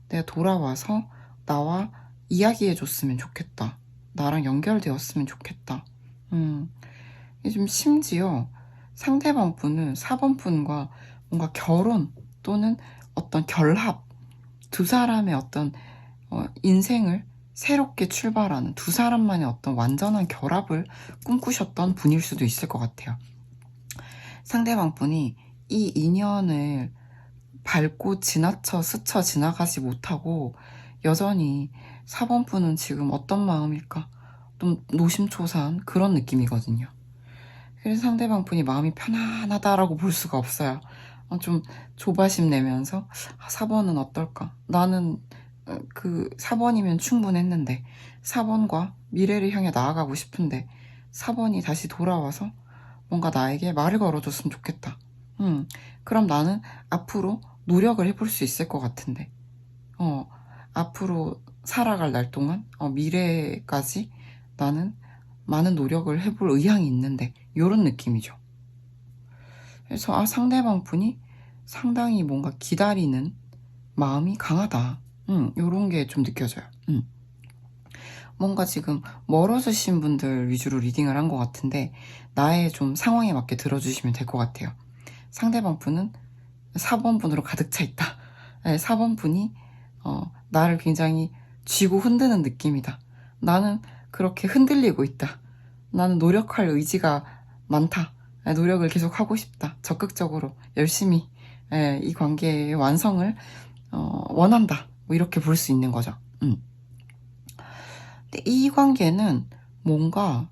내가 돌아와서 나와 이야기해줬으면 좋겠다. 나랑 연결되었으면 좋겠다. 좀 심지어 상대방 분은 4번 분과 뭔가 결혼 또는 어떤 결합, 두 사람의 어떤 인생을 새롭게 출발하는 두 사람만의 어떤 완전한 결합을 꿈꾸셨던 분일 수도 있을 것 같아요. 상대방 분이 이 인연을 밟고 지나쳐 스쳐 지나가지 못하고 여전히 4번 분은 지금 어떤 마음일까? 좀 노심초사한 그런 느낌이거든요. 그래서 상대방 분이 마음이 편안하다라고 볼 수가 없어요. 좀 조바심 내면서 4번은 어떨까? 나는 그 4번이면 충분했는데 4번과 미래를 향해 나아가고 싶은데 4번이 다시 돌아와서 뭔가 나에게 말을 걸어줬으면 좋겠다. 그럼 나는 앞으로 노력을 해볼 수 있을 것 같은데 앞으로 살아갈 날 동안 미래까지 나는 많은 노력을 해볼 의향이 있는데 이런 느낌이죠. 그래서 상대방 분이 상당히 뭔가 기다리는 마음이 강하다. 이런 게 좀 느껴져요. 뭔가 지금 멀어지신 분들 위주로 리딩을 한 것 같은데 나의 좀 상황에 맞게 들어주시면 될 것 같아요. 상대방 분은 4번 분으로 가득 차 있다. 4번 분이 나를 굉장히 쥐고 흔드는 느낌이다. 나는 그렇게 흔들리고 있다. 나는 노력할 의지가 많다. 노력을 계속 하고 싶다. 적극적으로 열심히 이 관계의 완성을 원한다. 뭐 이렇게 볼 수 있는 거죠. 근데 이 관계는 뭔가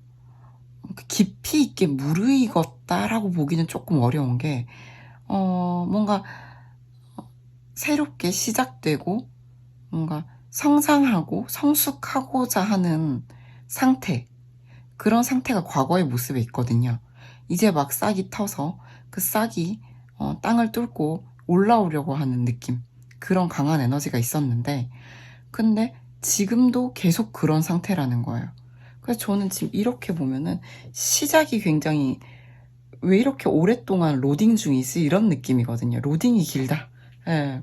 깊이 있게 무르익었다라고 보기는 조금 어려운 게 뭔가 새롭게 시작되고 뭔가 성장하고 성숙하고자 하는 상태, 그런 상태가 과거의 모습에 있거든요. 이제 막 싹이 터서 그 싹이 땅을 뚫고 올라오려고 하는 느낌, 그런 강한 에너지가 있었는데 근데 지금도 계속 그런 상태라는 거예요. 그래서 저는 지금 이렇게 보면은 시작이 굉장히 왜 이렇게 오랫동안 로딩 중이지? 이런 느낌이거든요. 로딩이 길다. 예.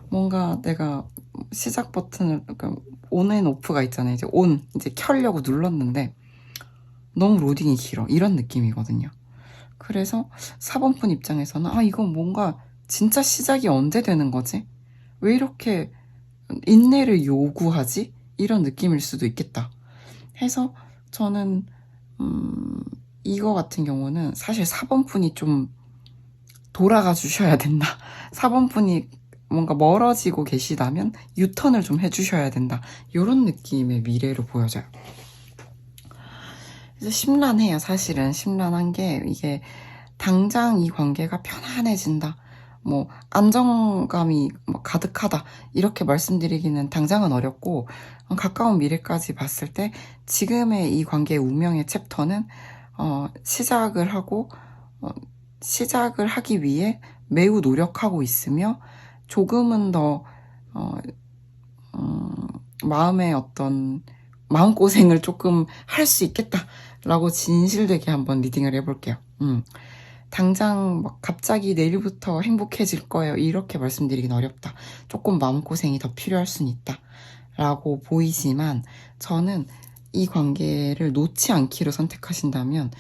뭔가 내가 시작 버튼을, 그러니까 온앤 오프가 있잖아요. 이제 이제 켜려고 눌렀는데 너무 로딩이 길어. 이런 느낌이거든요. 그래서 4번 분 입장에서는 이건 뭔가 진짜 시작이 언제 되는 거지? 왜 이렇게 인내를 요구하지? 이런 느낌일 수도 있겠다 해서 저는 이거 같은 경우는 사실 4번 분이 좀 돌아가 주셔야 된다. 4번 분이 뭔가 멀어지고 계시다면 유턴을 좀 해주셔야 된다. 이런 느낌의 미래로 보여져요. 그래서 심란해요. 사실은 심란한 게 이게 당장 이 관계가 편안해진다. 뭐 안정감이 가득하다 이렇게 말씀드리기는 당장은 어렵고 가까운 미래까지 봤을 때 지금의 이 관계의 운명의 챕터는 시작을 하기 위해 매우 노력하고 있으며 조금은 더 마음의 어떤 마음고생을 조금 할 수 있겠다라고 진실되게 한번 리딩을 해볼게요. 당장 막 갑자기 내일부터 행복해질 거예요. 이렇게 말씀드리긴 어렵다. 조금 마음고생이 더 필요할 수는 있다. 라고 보이지만 저는 이 관계를 놓지 않기로 선택하신다면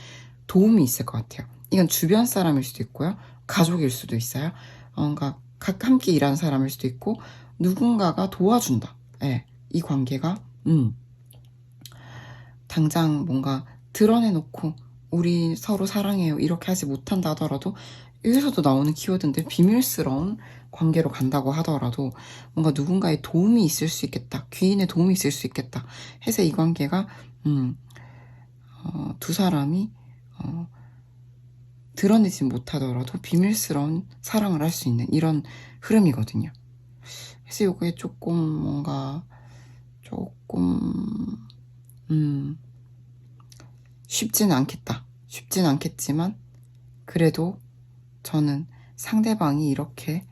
도움이 있을 것 같아요. 이건 주변 사람일 수도 있고요. 가족일 수도 있어요. 그러니까 함께 일하는 사람일 수도 있고 누군가가 도와준다. 네, 이 관계가 당장 뭔가 드러내놓고 우리 서로 사랑해요 이렇게 하지 못한다 하더라도 여기서도 나오는 키워드인데 비밀스러운 관계로 간다고 하더라도 뭔가 누군가의 도움이 있을 수 있겠다, 귀인의 도움이 있을 수 있겠다 해서 이 관계가 두 사람이 드러내지 못하더라도 비밀스러운 사랑을 할 수 있는 이런 흐름이거든요. 그래서 이게 조금 뭔가 쉽지는 않겠다. 쉽지는 않겠지만 그래도 저는 상대방이 이렇게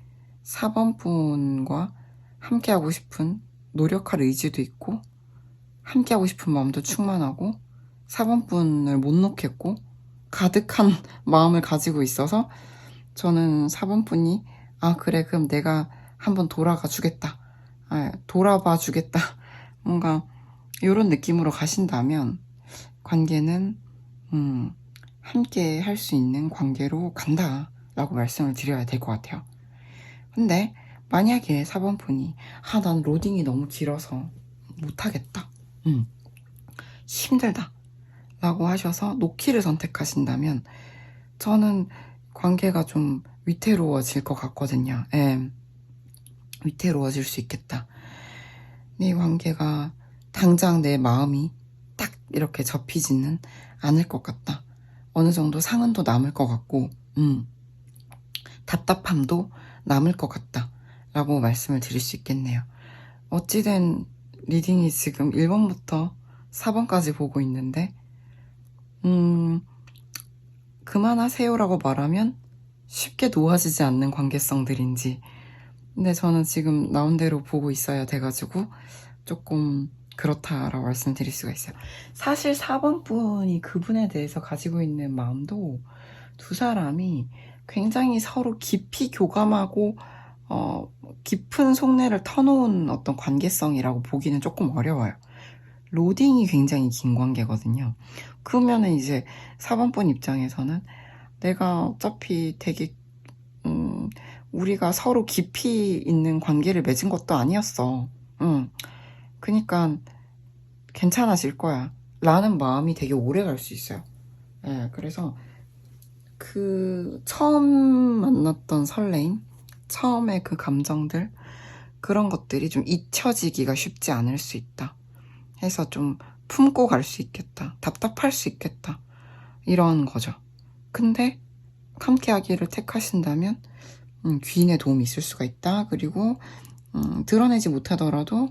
4번 분과 함께하고 싶은 노력할 의지도 있고 함께하고 싶은 마음도 충만하고 4번 분을 못 놓겠고 가득한 마음을 가지고 있어서 저는 4번 분이 그래 그럼 내가 한번 돌아가 주겠다. 돌아봐 주겠다. 뭔가 이런 느낌으로 가신다면 관계는 함께 할 수 있는 관계로 간다 라고 말씀을 드려야 될 것 같아요. 근데 만약에 4번 분이 난 로딩이 너무 길어서 못하겠다, 힘들다 라고 하셔서 놓기를 선택하신다면 저는 관계가 좀 위태로워질 것 같거든요. 위태로워질 수 있겠다. 이 관계가 당장 내 마음이 딱 이렇게 접히지는 않을 것 같다. 어느 정도 상흔도 남을 것 같고, 답답함도 남을 것 같다. 라고 말씀을 드릴 수 있겠네요. 어찌된 리딩이 지금 1번부터 4번까지 보고 있는데, 그만하세요라고 말하면 쉽게 놓아지지 않는 관계성들인지, 근데 저는 지금 나온 대로 보고 있어야 돼가지고 조금 그렇다라고 말씀드릴 수가 있어요. 사실 4번 분이 그분에 대해서 가지고 있는 마음도 두 사람이 굉장히 서로 깊이 교감하고 깊은 속내를 터놓은 어떤 관계성이라고 보기는 조금 어려워요. 로딩이 굉장히 긴 관계거든요. 그러면은 이제 4번 분 입장에서는 내가 어차피 되게 우리가 서로 깊이 있는 관계를 맺은 것도 아니었어. 그니까 괜찮아질 거야. 라는 마음이 되게 오래 갈 수 있어요. 예, 그래서 그 처음 만났던 설레임, 처음에 그 감정들, 그런 것들이 좀 잊혀지기가 쉽지 않을 수 있다. 해서 좀 품고 갈 수 있겠다. 답답할 수 있겠다. 이런 거죠. 근데 함께 하기를 택하신다면 귀인의 도움이 있을 수가 있다. 그리고 드러내지 못하더라도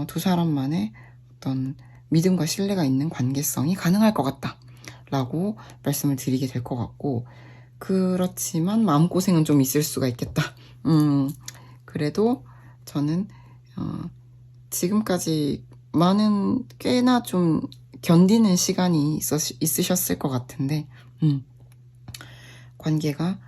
두 사람만의 어떤 믿음과 신뢰가 있는 관계성이 가능할 것 같다 라고 말씀을 드리게 될 것 같고, 그렇지만 마음고생은 좀 있을 수가 있겠다. 그래도 저는 지금까지 꽤나 좀 견디는 시간이 있으셨을 것 같은데, 관계가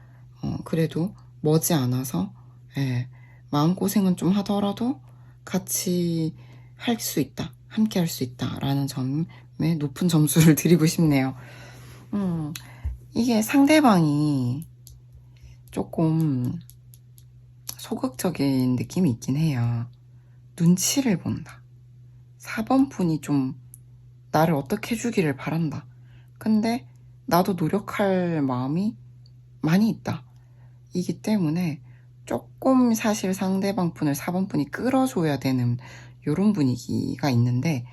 그래도 머지않아서, 예, 마음고생은 좀 하더라도 같이 할 수 있다, 함께 할 수 있다 라는 점에 높은 점수를 드리고 싶네요. 이게 상대방이 조금 소극적인 느낌이 있긴 해요. 눈치를 본다. 4번 분이 좀 나를 어떻게 해주기를 바란다. 근데 나도 노력할 마음이 많이 있다. 이기 때문에 조금 사실 상대방 분을 4번 분이 끌어줘야 되는 이런 분위기가 있는데,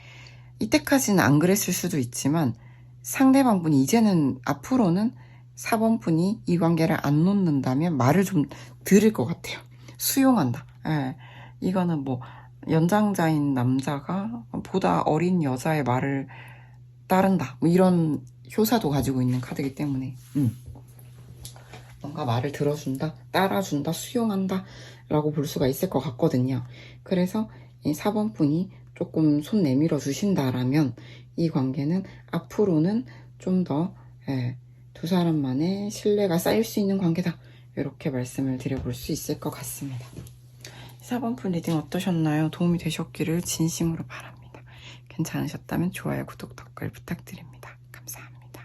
이때까지는 안 그랬을 수도 있지만 상대방 분이 이제는 앞으로는 4번 분이 이 관계를 안 놓는다면 말을 좀 들을 것 같아요. 수용한다. 예. 이거는 뭐 연장자인 남자가 보다 어린 여자의 말을 따른다, 뭐 이런 효사도 가지고 있는 카드이기 때문에 뭔가 말을 들어준다, 따라준다, 수용한다 라고 볼 수가 있을 것 같거든요. 그래서 이 4번 분이 조금 손 내밀어 주신다라면 이 관계는 앞으로는 좀 더 두 사람만의 신뢰가 쌓일 수 있는 관계다, 이렇게 말씀을 드려볼 수 있을 것 같습니다. 4번 분 리딩 어떠셨나요? 도움이 되셨기를 진심으로 바랍니다. 괜찮으셨다면 좋아요, 구독, 댓글 부탁드립니다. 감사합니다.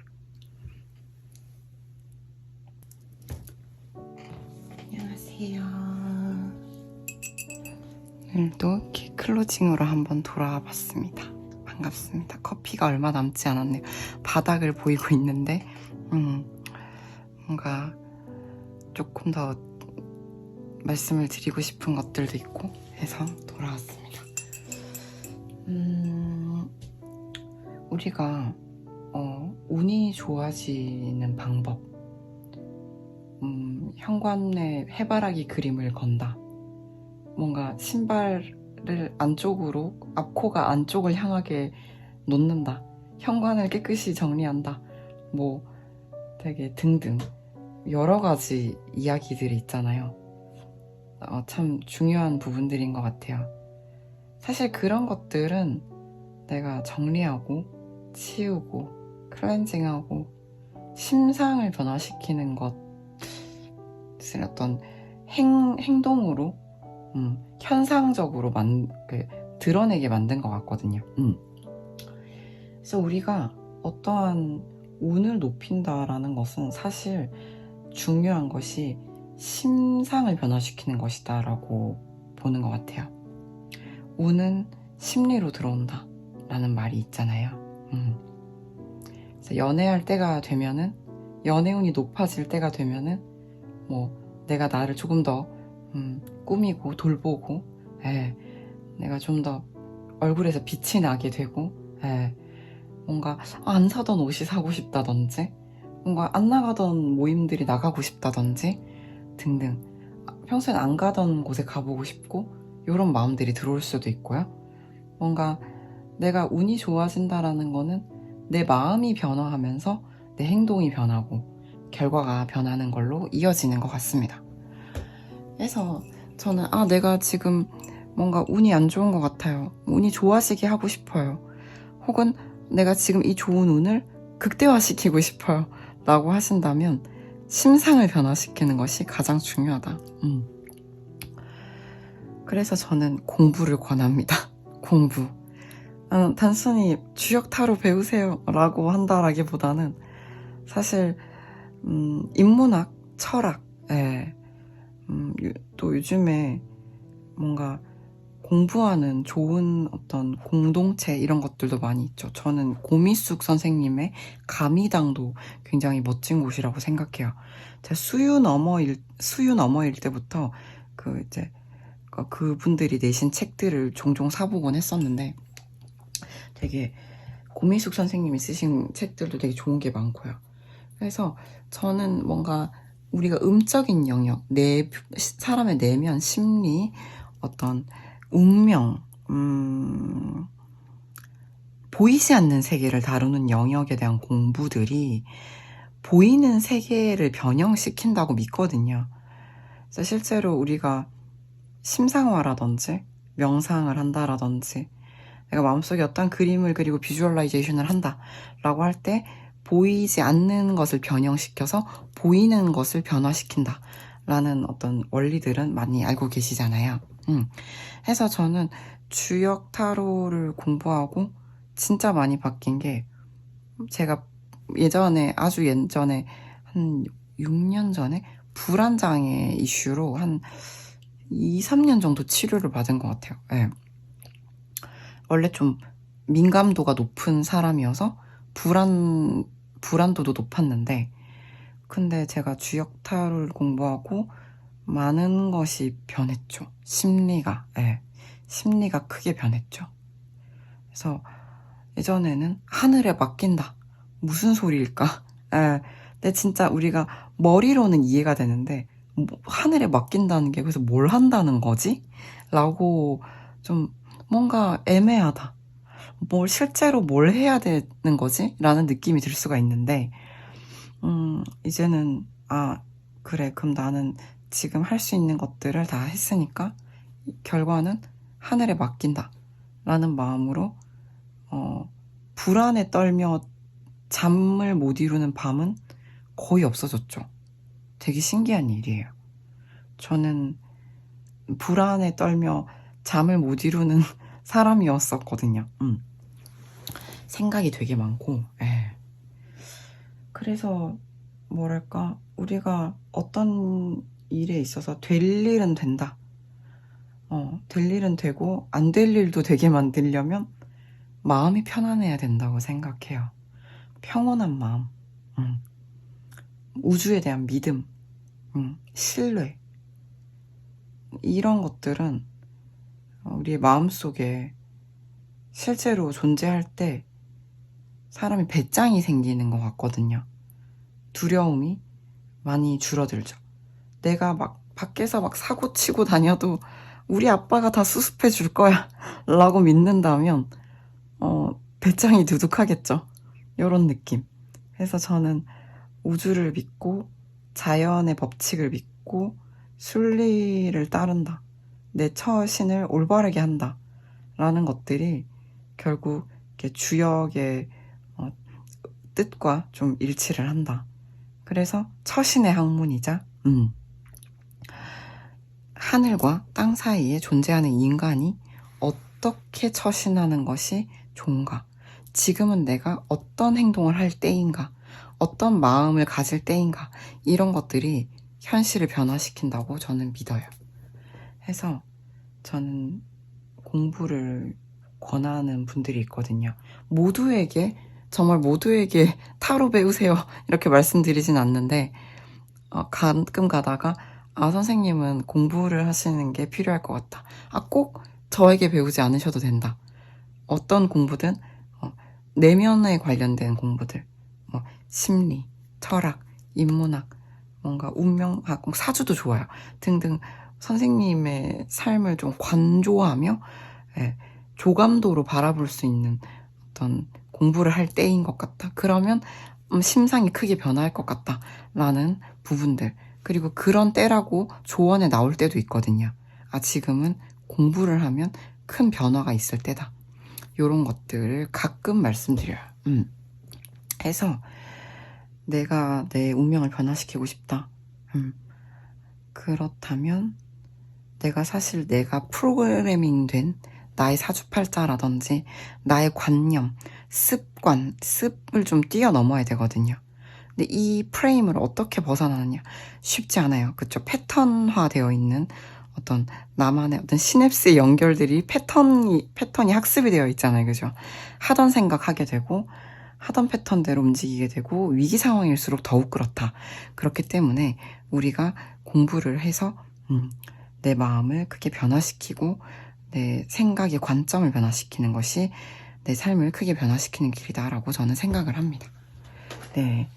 안녕하세요. 오늘도 클로징으로 한번 돌아와 봤습니다. 반갑습니다. 커피가 얼마 남지 않았네요. 바닥을 보이고 있는데 뭔가 조금 더 말씀을 드리고 싶은 것들도 있고 해서 돌아왔습니다. 우리가 운이 좋아지는 방법, 현관에 해바라기 그림을 건다, 뭔가 신발을 안쪽으로, 앞코가 안쪽을 향하게 놓는다, 현관을 깨끗이 정리한다, 뭐 되게 등등 여러 가지 이야기들이 있잖아요. 참 중요한 부분들인 것 같아요. 사실 그런 것들은 내가 정리하고 치우고 클렌징하고 심상을 변화시키는 것을 어떤 행동으로 현상적으로 드러내게 만든 것 같거든요. 그래서 우리가 어떠한 운을 높인다라는 것은 사실 중요한 것이 심상을 변화시키는 것이다 라고 보는 것 같아요. 운은 심리로 들어온다 라는 말이 있잖아요. 그래서 연애할 때가 되면은, 연애운이 높아질 때가 되면은 뭐 내가 나를 조금 더 꾸미고 돌보고 내가 좀 더 얼굴에서 빛이 나게 되고, 예, 뭔가 안 사던 옷이 사고 싶다든지, 뭔가 안 나가던 모임들이 나가고 싶다든지 등등, 평소엔 안 가던 곳에 가보고 싶고 이런 마음들이 들어올 수도 있고요. 뭔가 내가 운이 좋아진다라는 거는 내 마음이 변화하면서 내 행동이 변하고 결과가 변하는 걸로 이어지는 것 같습니다. 그래서 저는 내가 지금 뭔가 운이 안 좋은 것 같아요. 운이 좋아지게 하고 싶어요. 혹은 내가 지금 이 좋은 운을 극대화시키고 싶어요 라고 하신다면 심상을 변화시키는 것이 가장 중요하다. 그래서 저는 공부를 권합니다. 공부. 단순히 주역 타로 배우세요 라고 한다라기보다는 사실 인문학, 철학, 또 요즘에 뭔가 공부하는 좋은 어떤 공동체 이런 것들도 많이 있죠. 저는 고미숙 선생님의 가미당도 굉장히 멋진 곳이라고 생각해요. 제가 수유 너머일 때부터 그분들이 내신 책들을 종종 사보곤 했었는데 되게 고미숙 선생님이 쓰신 책들도 되게 좋은 게 많고요. 그래서 저는 뭔가 우리가 음적인 영역, 사람의 내면, 심리, 어떤 운명, 보이지 않는 세계를 다루는 영역에 대한 공부들이 보이는 세계를 변형시킨다고 믿거든요. 그래서 실제로 우리가 심상화라든지 명상을 한다라든지 내가 마음속에 어떤 그림을 그리고 비주얼라이제이션을 한다라고 할 때 보이지 않는 것을 변형시켜서 보이는 것을 변화시킨다 라는 어떤 원리들은 많이 알고 계시잖아요. 해서 저는 주역 타로를 공부하고 진짜 많이 바뀐 게, 제가 아주 예전에 한 6년 전에 불안장애 이슈로 한 2, 3년 정도 치료를 받은 것 같아요. 네. 원래 좀 민감도가 높은 사람이어서 불안도도 높았는데, 근데 제가 주역 타로를 공부하고 많은 것이 변했죠. 심리가 크게 변했죠. 그래서 예전에는 하늘에 맡긴다. 무슨 소리일까? 근데 진짜 우리가 머리로는 이해가 되는데 하늘에 맡긴다는 게 그래서 뭘 한다는 거지? 라고 좀 뭔가 애매하다. 실제로 뭘 해야 되는 거지? 라는 느낌이 들 수가 있는데, 이제는, 그래, 그럼 나는 지금 할 수 있는 것들을 다 했으니까, 결과는 하늘에 맡긴다. 라는 마음으로, 불안에 떨며 잠을 못 이루는 밤은 거의 없어졌죠. 되게 신기한 일이에요. 저는 불안에 떨며 잠을 못 이루는 사람이었었거든요. 생각이 되게 많고, 그래서 뭐랄까, 우리가 어떤 일에 있어서 될 일은 된다. 될 일은 되고 안 될 일도 되게 만들려면 마음이 편안해야 된다고 생각해요. 평온한 마음, 우주에 대한 믿음, 신뢰, 이런 것들은 우리의 마음속에 실제로 존재할 때 사람이 배짱이 생기는 것 같거든요. 두려움이 많이 줄어들죠. 내가 막 밖에서 막 사고 치고 다녀도 우리 아빠가 다 수습해 줄 거야 라고 믿는다면 배짱이 두둑하겠죠. 이런 느낌. 그래서 저는 우주를 믿고 자연의 법칙을 믿고 순리를 따른다. 내 처신을 올바르게 한다. 라는 것들이 결국 이렇게 주역의 뜻과 좀 일치를 한다. 그래서 처신의 학문이자 하늘과 땅 사이에 존재하는 인간이 어떻게 처신하는 것이 좋은가? 지금은 내가 어떤 행동을 할 때인가? 어떤 마음을 가질 때인가? 이런 것들이 현실을 변화시킨다고 저는 믿어요. 해서 저는 공부를 권하는 분들이 있거든요. 정말 모두에게 타로 배우세요 이렇게 말씀드리진 않는데, 가끔 가다가 선생님은 공부를 하시는 게 필요할 것 같다. 꼭 저에게 배우지 않으셔도 된다. 어떤 공부든 내면에 관련된 공부들, 뭐 심리, 철학, 인문학, 뭔가 운명학, 사주도 좋아요. 등등 선생님의 삶을 좀 관조하며 조감도로 바라볼 수 있는 어떤 공부를 할 때인 것 같다. 그러면 심상이 크게 변화할 것 같다 라는 부분들, 그리고 그런 때라고 조언에 나올 때도 있거든요. 아, 지금은 공부를 하면 큰 변화가 있을 때다. 요런 것들을 가끔 말씀드려요. 해서 내가 내 운명을 변화시키고 싶다. 그렇다면 내가 프로그래밍 된 나의 사주팔자라든지 나의 관념, 습을 좀 뛰어넘어야 되거든요. 근데 이 프레임을 어떻게 벗어나느냐? 쉽지 않아요. 그쵸? 패턴화 되어 있는 어떤 나만의 어떤 시냅스의 연결들이 패턴이 학습이 되어 있잖아요. 그죠? 하던 생각 하게 되고, 하던 패턴대로 움직이게 되고, 위기 상황일수록 더욱 그렇다. 그렇기 때문에 우리가 공부를 해서, 내 마음을 크게 변화시키고, 내 생각의 관점을 변화시키는 것이 내 삶을 크게 변화시키는 길이다라고 저는 생각을 합니다. 네.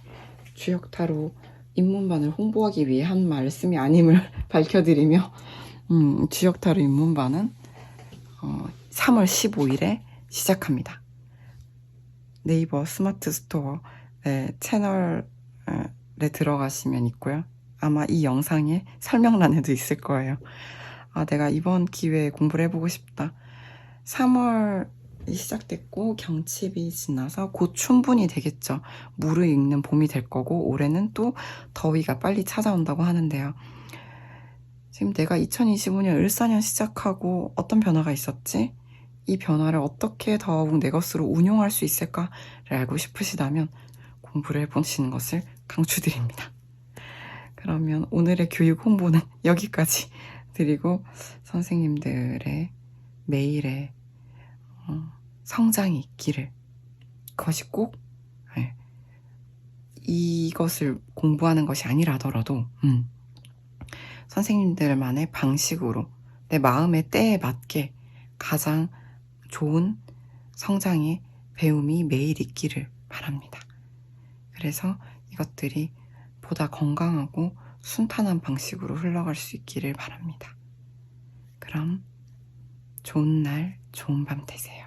주역타로 입문반을 홍보하기 위해 한 말씀이 아님을 밝혀드리며, 주역타로 입문반은 3월 15일에 시작합니다. 네이버 스마트 스토어 채널에 들어가시면 있고요. 아마 이 영상의 설명란에도 있을 거예요. 아, 내가 이번 기회에 공부를 해보고 싶다. 3월이 시작됐고 경칩이 지나서 곧 춘분이 되겠죠. 물을 읽는 봄이 될 거고, 올해는 또 더위가 빨리 찾아온다고 하는데요. 지금 내가 2025년 을사년 시작하고 어떤 변화가 있었지? 이 변화를 어떻게 더욱 내 것으로 운용할 수 있을까를 알고 싶으시다면 공부를 해보시는 것을 강추드립니다. 그러면 오늘의 교육 홍보는 여기까지 드리고, 선생님들의 매일의 성장이 있기를, 그것이 꼭 이것을 공부하는 것이 아니라더라도 선생님들만의 방식으로 내 마음의 때에 맞게 가장 좋은 성장의 배움이 매일 있기를 바랍니다. 그래서 이것들이 보다 건강하고 순탄한 방식으로 흘러갈 수 있기를 바랍니다. 그럼 좋은 날, 좋은 밤 되세요.